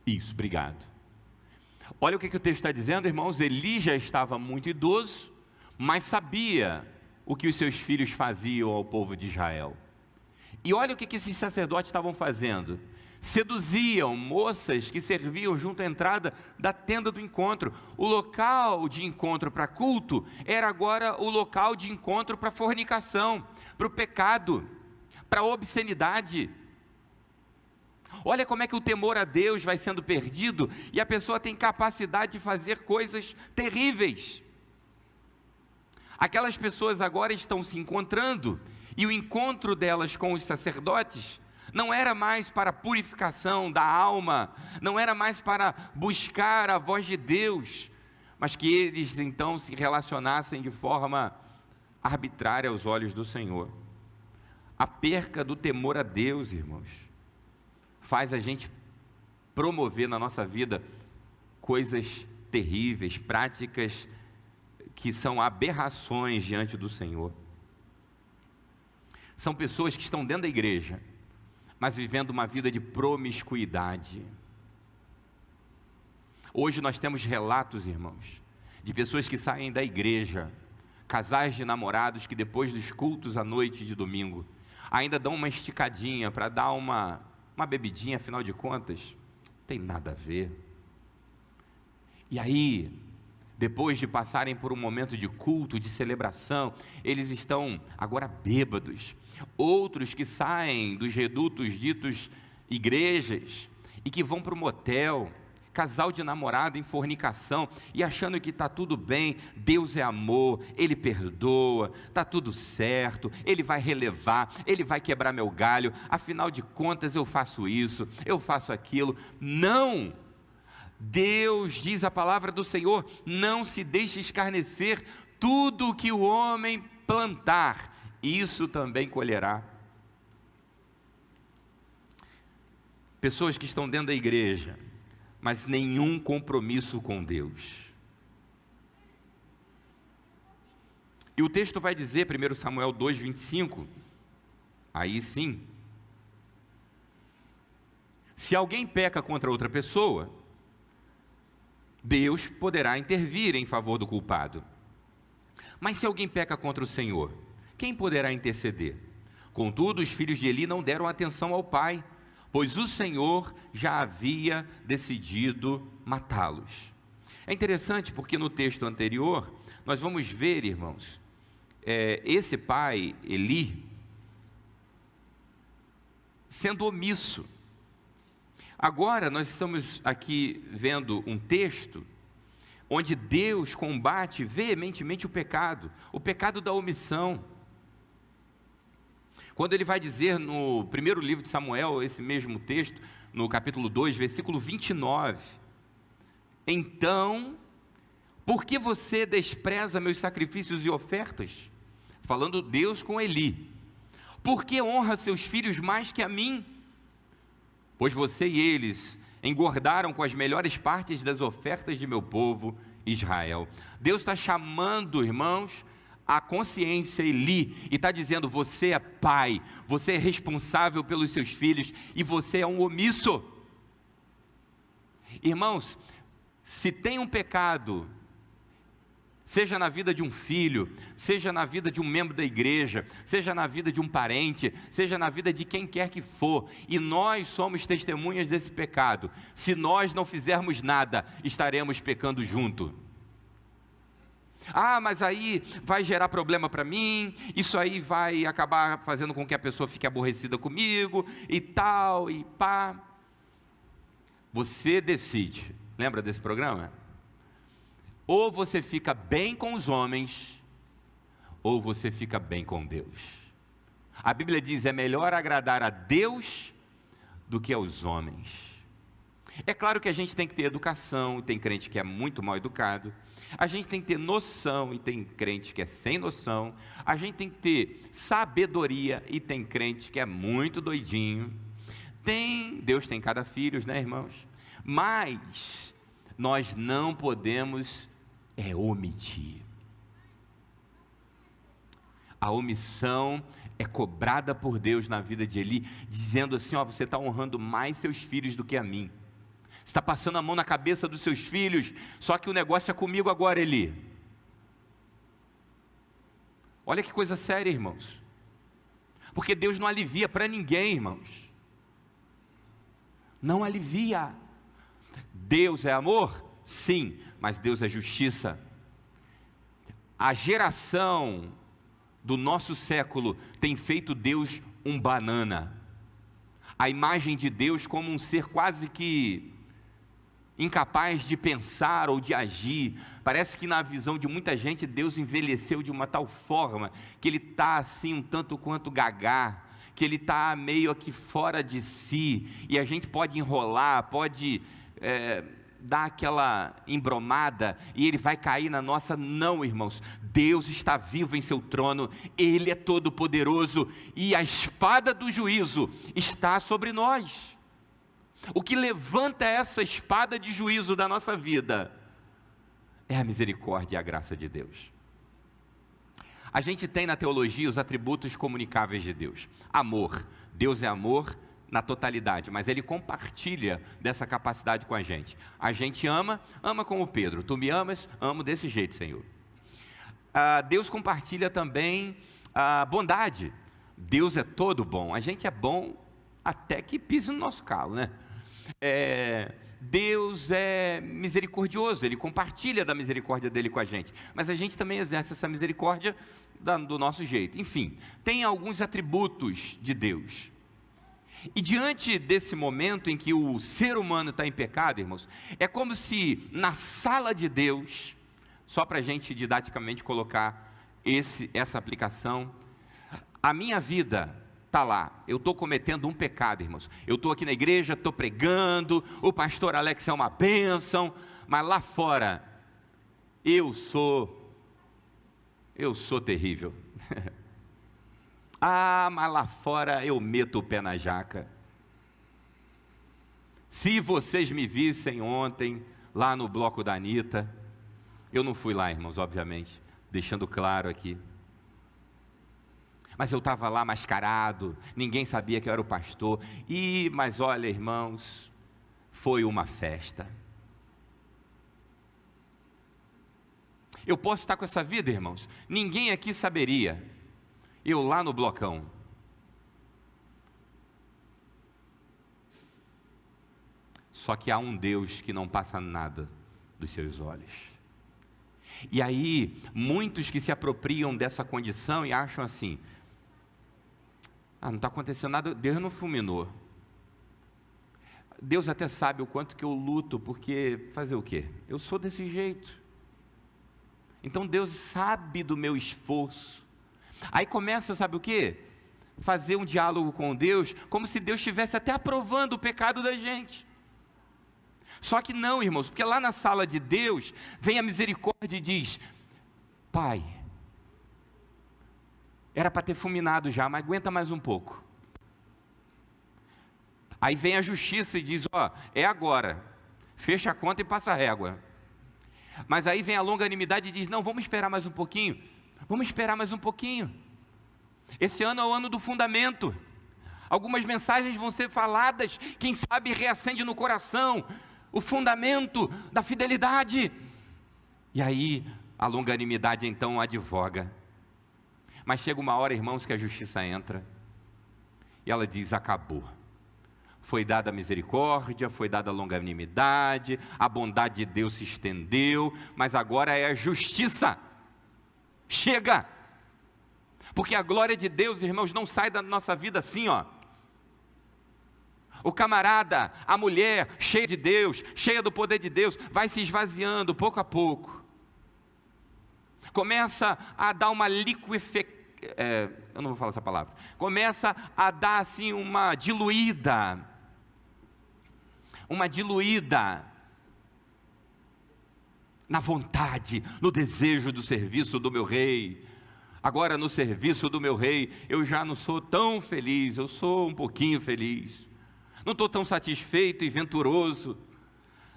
Isso, obrigado. Olha o que o texto está dizendo, irmãos. Eli já estava muito idoso, mas sabia o que os seus filhos faziam ao povo de Israel. E olha o que esses sacerdotes estavam fazendo. Seduziam moças que serviam junto à entrada da tenda do encontro. O local de encontro para culto era agora o local de encontro para fornicação, para o pecado, para a obscenidade. Olha como é que o temor a Deus vai sendo perdido e a pessoa tem capacidade de fazer coisas terríveis. Aquelas pessoas agora estão se encontrando e o encontro delas com os sacerdotes não era mais para a purificação da alma, não era mais para buscar a voz de Deus, mas que eles então se relacionassem de forma arbitrária aos olhos do Senhor. A perca do temor a Deus, irmãos, faz a gente promover na nossa vida coisas terríveis, práticas que são aberrações diante do Senhor. São pessoas que estão dentro da igreja, mas vivendo uma vida de promiscuidade. Hoje nós temos relatos, irmãos, de pessoas que saem da igreja, casais de namorados que depois dos cultos à noite de domingo, ainda dão uma esticadinha para dar uma bebidinha, afinal de contas, não tem nada a ver. E aí, depois de passarem por um momento de culto, de celebração, eles estão agora bêbados. Outros que saem dos redutos ditos igrejas e que vão para o motel, casal de namorado em fornicação e achando que está tudo bem, Deus é amor, Ele perdoa, está tudo certo, Ele vai relevar, Ele vai quebrar meu galho, afinal de contas eu faço isso, eu faço aquilo. Não! Deus, diz a palavra do Senhor, não se deixe escarnecer, tudo que o homem plantar, isso também colherá. Pessoas que estão dentro da igreja, mas nenhum compromisso com Deus. E o texto vai dizer, 1 Samuel 2:25, aí sim, se alguém peca contra outra pessoa, Deus poderá intervir em favor do culpado. Mas se alguém peca contra o Senhor, quem poderá interceder? Contudo, os filhos de Eli não deram atenção ao pai, pois o Senhor já havia decidido matá-los. É interessante porque no texto anterior, nós vamos ver, irmãos, esse pai, Eli, sendo omisso. Agora nós estamos aqui vendo um texto onde Deus combate veementemente o pecado da omissão. Quando ele vai dizer no primeiro livro de Samuel, esse mesmo texto, no capítulo 2, versículo 29, então, por que você despreza meus sacrifícios e ofertas? Falando Deus com Eli. Por que honra seus filhos mais que a mim? Pois você e eles engordaram com as melhores partes das ofertas de meu povo Israel. Deus está chamando, irmãos, a consciência Eli, e está dizendo, você é pai, você é responsável pelos seus filhos, e você é um omisso. Irmãos, se tem um pecado, seja na vida de um filho, seja na vida de um membro da igreja, seja na vida de um parente, seja na vida de quem quer que for, e nós somos testemunhas desse pecado, se nós não fizermos nada, estaremos pecando junto. Ah, mas aí vai gerar problema para mim, isso aí vai acabar fazendo com que a pessoa fique aborrecida comigo, e tal, e pá. Você decide, lembra desse programa? Ou você fica bem com os homens, ou você fica bem com Deus. A Bíblia diz, é melhor agradar a Deus do que aos homens. É claro que a gente tem que ter educação, tem crente que é muito mal educado, a gente tem que ter noção, e tem crente que é sem noção, a gente tem que ter sabedoria, e tem crente que é muito doidinho. Deus tem cada filho, né, irmãos? Mas nós não podemos omitir. A omissão é cobrada por Deus na vida de Eli, dizendo assim, você está honrando mais seus filhos do que a mim, você está passando a mão na cabeça dos seus filhos, só que o negócio é comigo agora, Eli. Olha que coisa séria, irmãos, Porque Deus não alivia para ninguém, irmãos. Não alivia. Deus é amor? Sim, mas Deus é justiça. A geração do nosso século tem feito Deus um banana. A imagem de Deus como um ser quase que incapaz de pensar ou de agir. Parece que na visão de muita gente, Deus envelheceu de uma tal forma, que Ele está assim um tanto quanto gagá, que Ele está meio aqui fora de si, e a gente pode enrolar, pode dar aquela embromada, e Ele vai cair na nossa. Não, irmãos, Deus está vivo em seu trono, Ele é todo poderoso, e a espada do juízo está sobre nós. O que levanta essa espada de juízo da nossa vida é a misericórdia e a graça de Deus. A gente tem na teologia os atributos comunicáveis de Deus. Amor, Deus é amor na totalidade, mas Ele compartilha dessa capacidade com a gente. A gente ama como Pedro. Tu me amas? Amo desse jeito, Senhor. Deus compartilha também a bondade. Deus é todo bom. A gente é bom até que pise no nosso calo, né? Deus é misericordioso, Ele compartilha da misericórdia dEle com a gente, mas a gente também exerce essa misericórdia do nosso jeito. Enfim, tem alguns atributos de Deus. E diante desse momento em que o ser humano está em pecado, irmãos, é como se na sala de Deus, só para a gente didaticamente colocar essa aplicação, a minha vida está lá, eu estou cometendo um pecado, irmãos. Eu estou aqui na igreja, estou pregando, o pastor Alex é uma bênção, mas lá fora, eu sou terrível. Mas lá fora eu meto o pé na jaca. Se vocês me vissem ontem, lá no bloco da Anitta, eu não fui lá, irmãos, obviamente, deixando claro aqui. Mas eu estava lá mascarado, ninguém sabia que eu era o pastor. Mas olha, irmãos, foi uma festa. Eu posso estar com essa vida, irmãos, ninguém aqui saberia. Eu lá no blocão. Só que há um Deus que não passa nada dos seus olhos. E aí, muitos que se apropriam dessa condição e acham assim: não está acontecendo nada, Deus não fulminou. Deus até sabe o quanto que eu luto, porque fazer o quê? Eu sou desse jeito. Então Deus sabe do meu esforço. Aí começa, sabe o quê? Fazer um diálogo com Deus, como se Deus estivesse até aprovando o pecado da gente. Só que não, irmãos, porque lá na sala de Deus, vem a misericórdia e diz: Pai, era para ter fulminado já, mas aguenta mais um pouco. Aí vem a justiça e diz: é agora, fecha a conta e passa a régua. Mas aí vem a longanimidade e diz: não, vamos esperar mais um pouquinho, esse ano é o ano do fundamento, algumas mensagens vão ser faladas, quem sabe reacende no coração, o fundamento da fidelidade. E aí a longanimidade então advoga. Mas chega uma hora, irmãos, que a justiça entra, e ela diz: acabou. Foi dada a misericórdia, foi dada a longanimidade, a bondade de Deus se estendeu, mas agora é a justiça. Chega! Porque a glória de Deus, irmãos, não sai da nossa vida assim, O camarada, a mulher, cheia de Deus, cheia do poder de Deus, vai se esvaziando pouco a pouco. Começa a dar uma eu não vou falar essa palavra. Começa a dar assim uma diluída na vontade, no desejo do serviço do meu rei. Agora no serviço do meu rei, eu já não sou tão feliz, eu sou um pouquinho feliz. Não estou tão satisfeito e venturoso.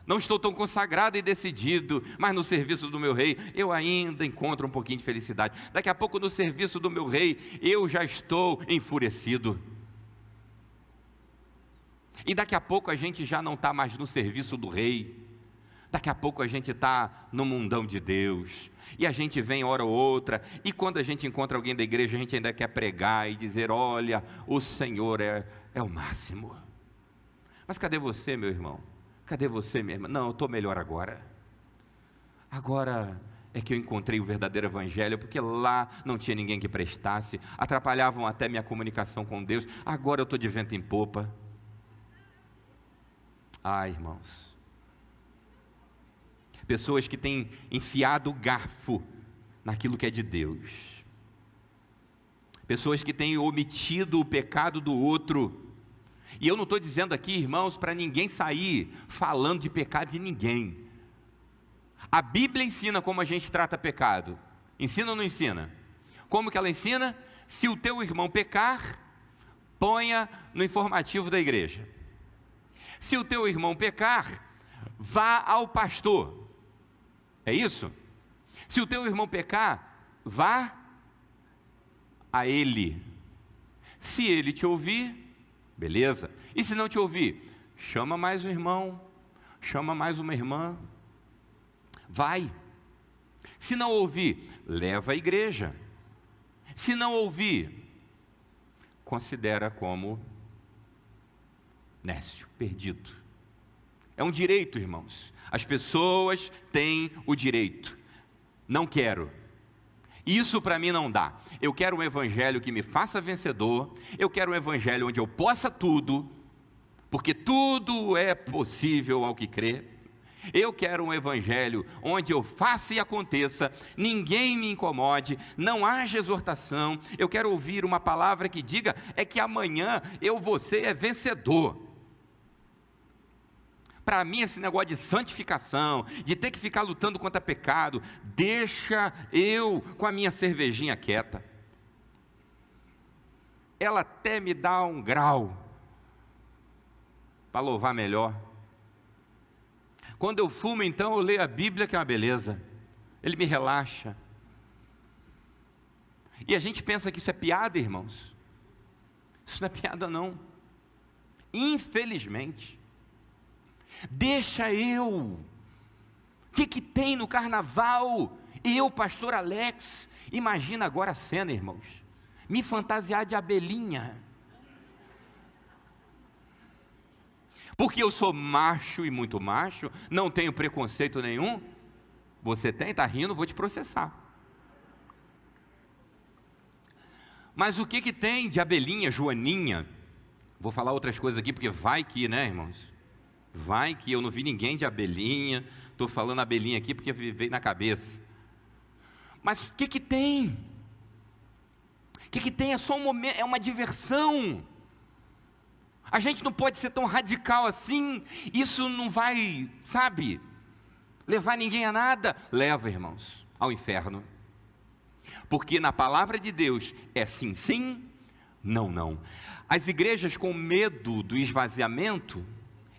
Não estou tão consagrado e decidido, mas no serviço do meu rei, eu ainda encontro um pouquinho de felicidade. Daqui a pouco no serviço do meu rei, eu já estou enfurecido. E daqui a pouco a gente já não está mais no serviço do rei. Daqui a pouco a gente está no mundão de Deus, e a gente vem hora ou outra, e quando a gente encontra alguém da igreja, a gente ainda quer pregar e dizer: olha, o Senhor é o máximo. Mas cadê você, meu irmão? Cadê você, minha irmã? Não, eu estou melhor agora. Agora é que eu encontrei o verdadeiro evangelho, porque lá não tinha ninguém que prestasse, atrapalhavam até minha comunicação com Deus. Agora eu estou de vento em popa. Irmãos, pessoas que têm enfiado o garfo naquilo que é de Deus, pessoas que têm omitido o pecado do outro. E eu não estou dizendo aqui, irmãos, para ninguém sair falando de pecado de ninguém. A Bíblia ensina como a gente trata pecado. Ensina ou não ensina? Como que ela ensina? Se o teu irmão pecar, ponha no informativo da igreja. Se o teu irmão pecar, vá ao pastor. É isso? Se o teu irmão pecar, vá a ele. Se ele te ouvir, beleza. E se não te ouvir, chama mais um irmão, chama mais uma irmã. Vai. Se não ouvir, leva à igreja. Se não ouvir, considera como nécio, perdido. É um direito, irmãos. As pessoas têm o direito. Não quero. Isso para mim não dá. Eu quero um evangelho que me faça vencedor. Eu quero um evangelho onde eu possa tudo, porque tudo é possível ao que crê. Eu quero um evangelho onde eu faça e aconteça, ninguém me incomode, não haja exortação. Eu quero ouvir uma palavra que diga: é que amanhã você é vencedor. Para mim, esse negócio de santificação, de ter que ficar lutando contra pecado, deixa eu com a minha cervejinha quieta. Ela até me dá um grau para louvar melhor. Quando eu fumo, então, eu leio a Bíblia, que é uma beleza. Ele me relaxa. E a gente pensa que isso é piada, irmãos. Isso não é piada, não. Infelizmente. Deixa eu. O que tem no carnaval? Eu, pastor Alex, imagina agora a cena, irmãos. Me fantasiar de abelhinha. Porque eu sou macho e muito macho, não tenho preconceito nenhum. Você tem? Está rindo? Vou te processar. Mas o que tem de abelhinha, joaninha? Vou falar outras coisas aqui, porque vai que, né, irmãos? Vai que eu não vi ninguém de abelhinha. Estou falando abelhinha aqui porque veio na cabeça. Mas o que tem? O que tem? É só um momento, é uma diversão. A gente não pode ser tão radical assim. Isso não vai, sabe, levar ninguém a nada. Leva, irmãos, ao inferno. Porque na palavra de Deus é sim, sim, não, não. As igrejas com medo do esvaziamento,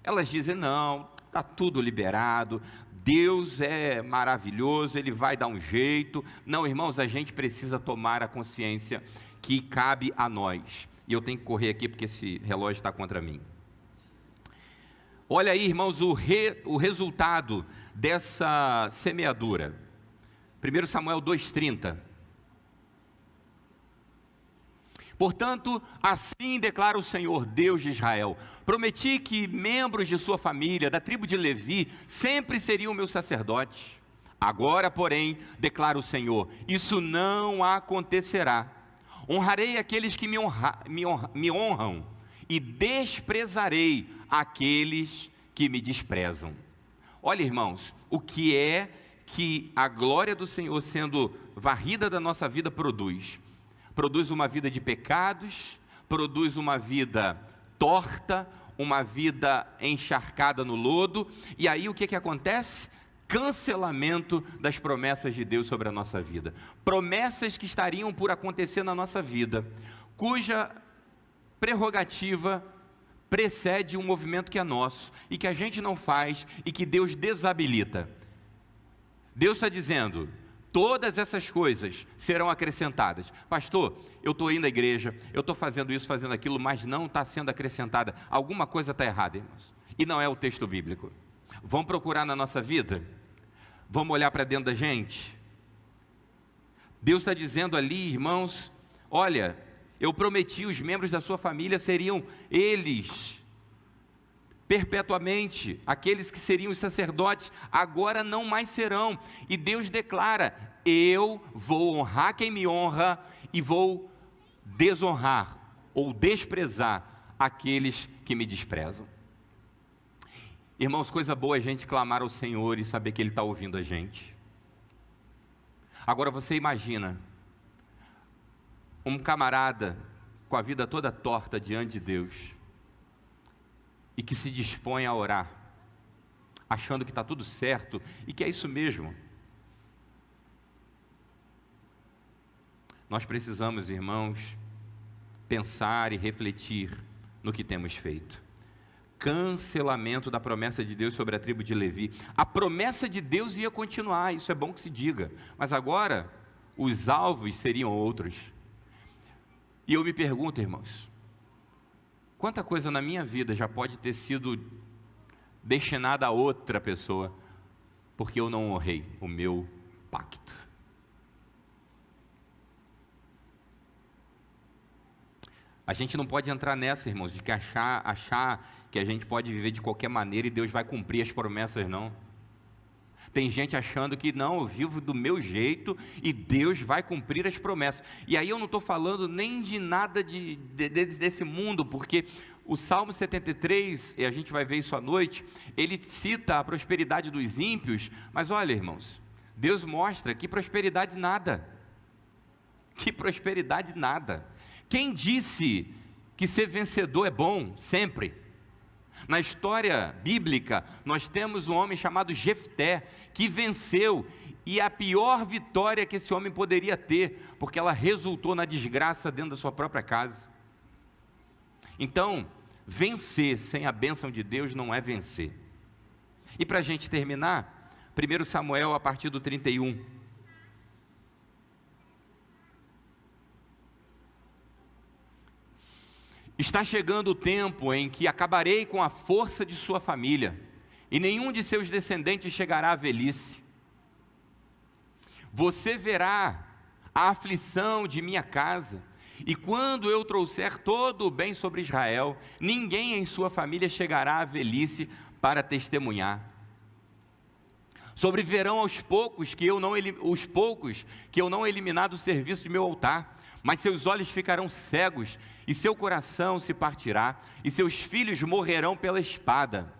elas dizem: não, está tudo liberado, Deus é maravilhoso, Ele vai dar um jeito. Não, irmãos, a gente precisa tomar a consciência que cabe a nós. E eu tenho que correr aqui porque esse relógio está contra mim. Olha aí, irmãos, o resultado dessa semeadura. 1 Samuel 2,30. Portanto, assim declara o Senhor, Deus de Israel: prometi que membros de sua família, da tribo de Levi, sempre seriam meus sacerdotes. Agora, porém, declara o Senhor, isso não acontecerá. Honrarei aqueles que me honram, e desprezarei aqueles que me desprezam. Olha, irmãos, o que é que a glória do Senhor sendo varrida da nossa vida produz? Produz uma vida de pecados, produz uma vida torta, uma vida encharcada no lodo. E aí o que acontece? Cancelamento das promessas de Deus sobre a nossa vida. Promessas que estariam por acontecer na nossa vida, cuja prerrogativa precede um movimento que é nosso, e que a gente não faz, e que Deus desabilita. Deus está dizendo: todas essas coisas serão acrescentadas. Pastor, eu estou indo à igreja, eu estou fazendo isso, fazendo aquilo, mas não está sendo acrescentada. Alguma coisa está errada, irmãos. E não é o texto bíblico. Vão procurar na nossa vida? Vamos olhar para dentro da gente? Deus está dizendo ali, irmãos, olha, eu prometi, os membros da sua família seriam eles, perpetuamente, aqueles que seriam os sacerdotes, agora não mais serão. E Deus declara: eu vou honrar quem me honra e vou desonrar ou desprezar aqueles que me desprezam. Irmãos, coisa boa é a gente clamar ao Senhor e saber que Ele está ouvindo a gente. Agora você imagina um camarada com a vida toda torta diante de Deus e que se dispõe a orar, achando que está tudo certo e que é isso mesmo. Nós precisamos, irmãos, pensar e refletir no que temos feito. Cancelamento da promessa de Deus sobre a tribo de Levi. A promessa de Deus ia continuar, isso é bom que se diga, mas agora os alvos seriam outros. E eu me pergunto, irmãos, quanta coisa na minha vida já pode ter sido destinada a outra pessoa, porque eu não honrei o meu pacto. A gente não pode entrar nessa, irmãos, de que achar que a gente pode viver de qualquer maneira e Deus vai cumprir as promessas, não. Tem gente achando que não, eu vivo do meu jeito e Deus vai cumprir as promessas. E aí eu não estou falando nem de nada desse mundo, porque o Salmo 73, e a gente vai ver isso à noite, ele cita a prosperidade dos ímpios, mas olha, irmãos, Deus mostra que prosperidade nada. Que prosperidade nada. Quem disse que ser vencedor é bom sempre? Na história bíblica, nós temos um homem chamado Jefté, que venceu, e a pior vitória que esse homem poderia ter, porque ela resultou na desgraça dentro da sua própria casa. Então, vencer sem a bênção de Deus não é vencer. E para a gente terminar, 1 Samuel a partir do 31. Está chegando o tempo em que acabarei com a força de sua família, e nenhum de seus descendentes chegará à velhice. Você verá a aflição de minha casa, e quando eu trouxer todo o bem sobre Israel, ninguém em sua família chegará à velhice para testemunhar. Sobreviverão os poucos que eu não eliminar do serviço de meu altar, mas seus olhos ficarão cegos, e seu coração se partirá, e seus filhos morrerão pela espada.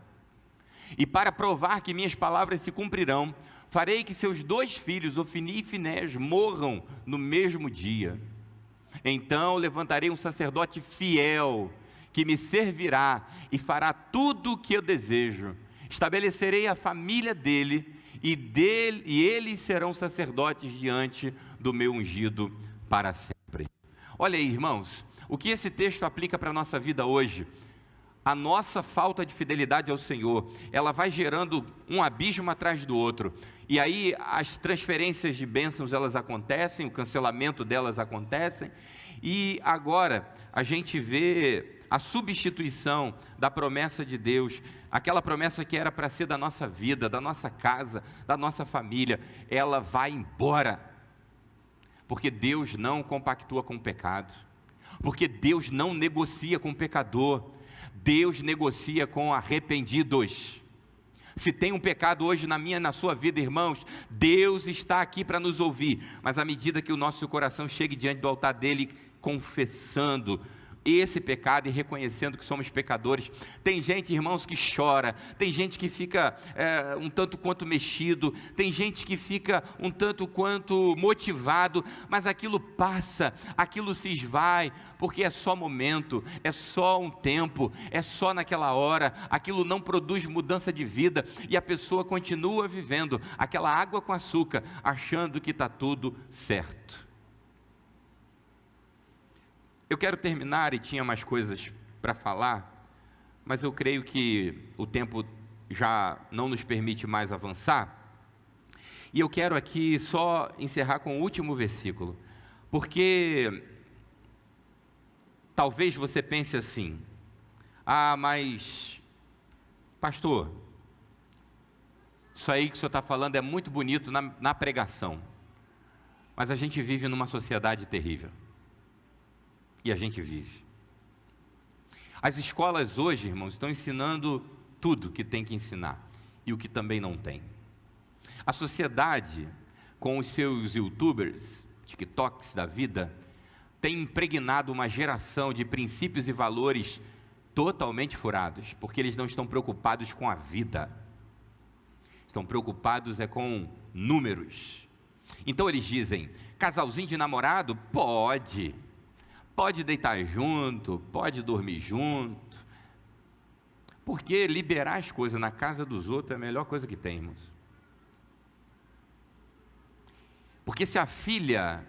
E para provar que minhas palavras se cumprirão, farei que seus 2 filhos, Ofni e Finés, morram no mesmo dia. Então levantarei um sacerdote fiel, que me servirá e fará tudo o que eu desejo. Estabelecerei a família dele, e eles serão sacerdotes diante do meu ungido para sempre. Olha aí, irmãos, o que esse texto aplica para a nossa vida hoje? A nossa falta de fidelidade ao Senhor, ela vai gerando um abismo atrás do outro, e aí as transferências de bênçãos elas acontecem, o cancelamento delas acontecem, e agora a gente vê a substituição da promessa de Deus, aquela promessa que era para ser da nossa vida, da nossa casa, da nossa família, ela vai embora, porque Deus não compactua com o pecado, porque Deus não negocia com o pecador, Deus negocia com arrependidos. Se tem um pecado hoje na minha e na sua vida, irmãos, Deus está aqui para nos ouvir, mas à medida que o nosso coração chegue diante do altar dele, confessando esse pecado e reconhecendo que somos pecadores. Tem gente, irmãos, que chora, tem gente que fica um tanto quanto mexido, tem gente que fica um tanto quanto motivado, mas aquilo passa, aquilo se esvai, porque é só momento, é só um tempo, é só naquela hora, aquilo não produz mudança de vida, e a pessoa continua vivendo aquela água com açúcar, achando que está tudo certo. Eu quero terminar, e tinha mais coisas para falar, mas eu creio que o tempo já não nos permite mais avançar, e eu quero aqui só encerrar com o último versículo, porque talvez você pense assim: ah, mas pastor, Isso aí que o senhor está falando é muito bonito na pregação, mas a gente vive numa sociedade terrível, e a gente vive. As escolas hoje, irmãos, estão ensinando tudo que tem que ensinar, e o que também não tem. A sociedade, com os seus youtubers, tiktoks da vida, tem impregnado uma geração de princípios e valores totalmente furados, porque eles não estão preocupados com a vida, estão preocupados com números. Então eles dizem, casalzinho de namorado, pode deitar junto, pode dormir junto, porque liberar as coisas na casa dos outros é a melhor coisa que tem, irmãos. Porque se a filha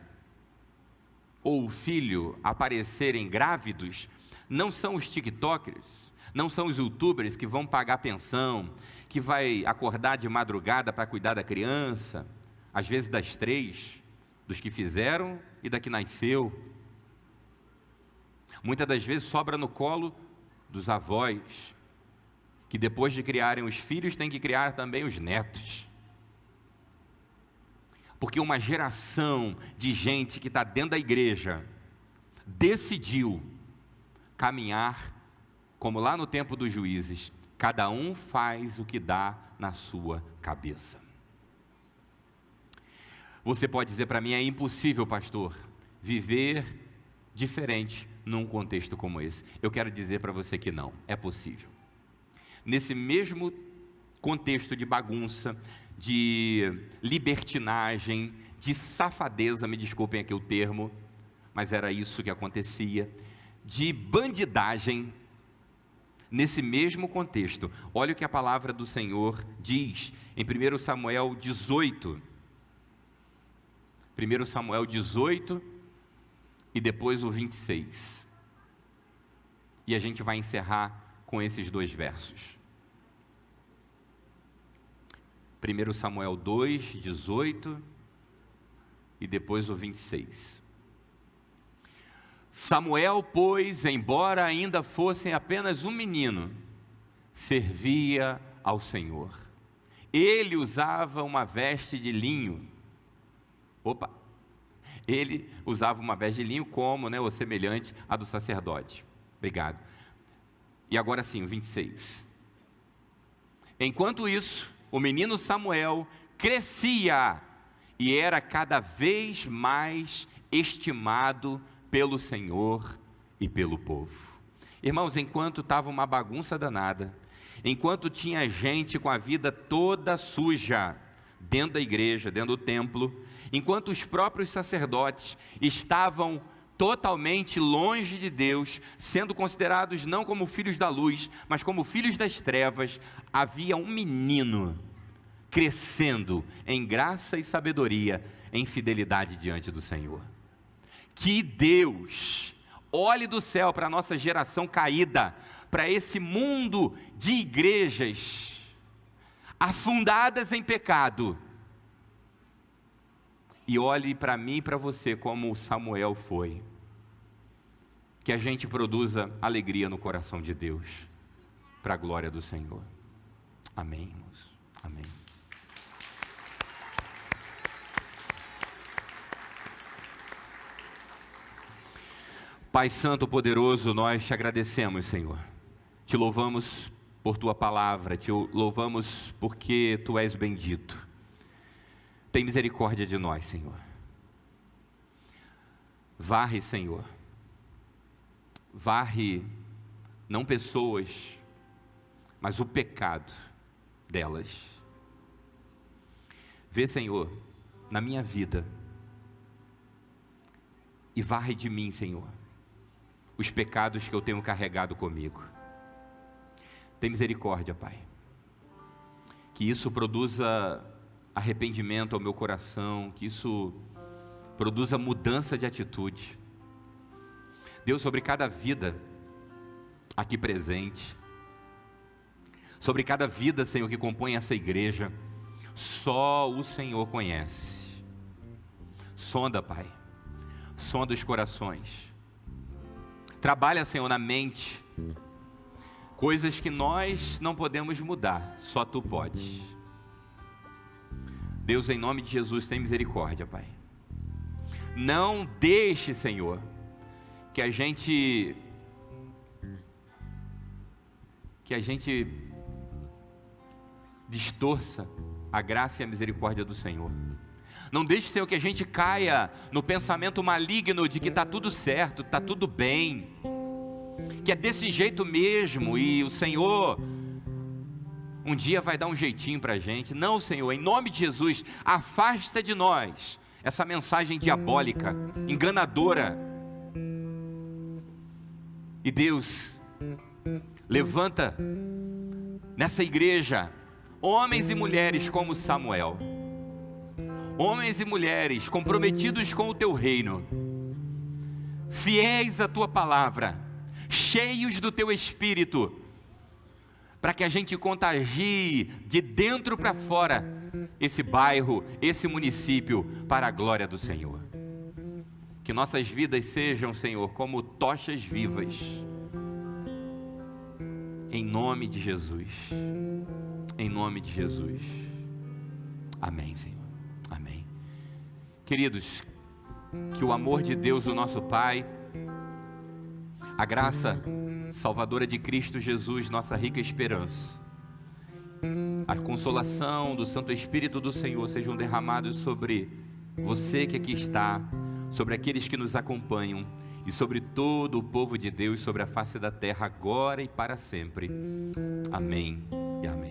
ou o filho aparecerem grávidos, não são os tiktokers, não são os youtubers que vão pagar pensão, que vai acordar de madrugada para cuidar da criança, às vezes das 3, dos que fizeram e da que nasceu. Muitas das vezes sobra no colo dos avós, que depois de criarem os filhos, têm que criar também os netos. Porque uma geração de gente que está dentro da igreja, decidiu caminhar, como lá no tempo dos juízes, cada um faz o que dá na sua cabeça. Você pode dizer para mim, é impossível, pastor, viver diferente num contexto como esse. Eu quero dizer para você que não, é possível. Nesse mesmo contexto de bagunça, de libertinagem, de safadeza, me desculpem aqui o termo, mas era isso que acontecia, de bandidagem, nesse mesmo contexto. Olha o que a palavra do Senhor diz em 1 Samuel 18. 1 Samuel 18 e depois o 26. E a gente vai encerrar com esses 2 versos. 1 Samuel 2, 18 e depois o 26. Samuel, pois, embora ainda fosse apenas um menino, servia ao Senhor. Ele usava uma veste de linho. Ele usava uma veste de linho como, ou semelhante à do sacerdote. Obrigado. E agora sim, o 26. Enquanto isso, o menino Samuel crescia e era cada vez mais estimado pelo Senhor e pelo povo. Irmãos, enquanto estava uma bagunça danada, enquanto tinha gente com a vida toda suja dentro da igreja, dentro do templo, enquanto os próprios sacerdotes estavam totalmente longe de Deus, sendo considerados não como filhos da luz, mas como filhos das trevas, havia um menino crescendo em graça e sabedoria, em fidelidade diante do Senhor. Que Deus olhe do céu para a nossa geração caída, para esse mundo de igrejas afundadas em pecado, e olhe para mim e para você como Samuel foi. Que a gente produza alegria no coração de Deus, para a glória do Senhor. Amém, irmãos. Amém. Pai Santo Poderoso, nós te agradecemos, Senhor. Te louvamos por tua palavra, te louvamos porque tu és bendito. Tem misericórdia de nós, Senhor. Varre, Senhor. Varre não pessoas, mas o pecado delas. Vê, Senhor, na minha vida, e varre de mim, Senhor, os pecados que eu tenho carregado comigo. Tem misericórdia, Pai. Que isso produza arrependimento ao meu coração, que isso produza mudança de atitude. Deus, sobre cada vida aqui presente, sobre cada vida, Senhor, que compõe essa igreja, só o Senhor conhece. Sonda, Pai, sonda os corações. Trabalha, Senhor, na mente, coisas que nós não podemos mudar, só Tu podes. Deus, em nome de Jesus, tem misericórdia, Pai. Não deixe, Senhor, que a gente distorça a graça e a misericórdia do Senhor. Não deixe, Senhor, que a gente caia no pensamento maligno de que está tudo certo, está tudo bem, que é desse jeito mesmo e o Senhor um dia vai dar um jeitinho para a gente. Não, Senhor, em nome de Jesus, afasta de nós essa mensagem diabólica, enganadora. E Deus, levanta nessa igreja homens e mulheres como Samuel, homens e mulheres comprometidos com o teu reino, fiéis à tua palavra, cheios do teu espírito, para que a gente contagie de dentro para fora esse bairro, esse município, para a glória do Senhor. Que nossas vidas sejam, Senhor, como tochas vivas, em nome de Jesus, em nome de Jesus. Amém, Senhor, amém. Queridos, que o amor de Deus, o nosso Pai, a graça salvadora de Cristo Jesus, nossa rica esperança, a consolação do Santo Espírito do Senhor sejam derramados sobre você que aqui está, sobre aqueles que nos acompanham e sobre todo o povo de Deus sobre a face da terra, agora e para sempre. Amém e amém.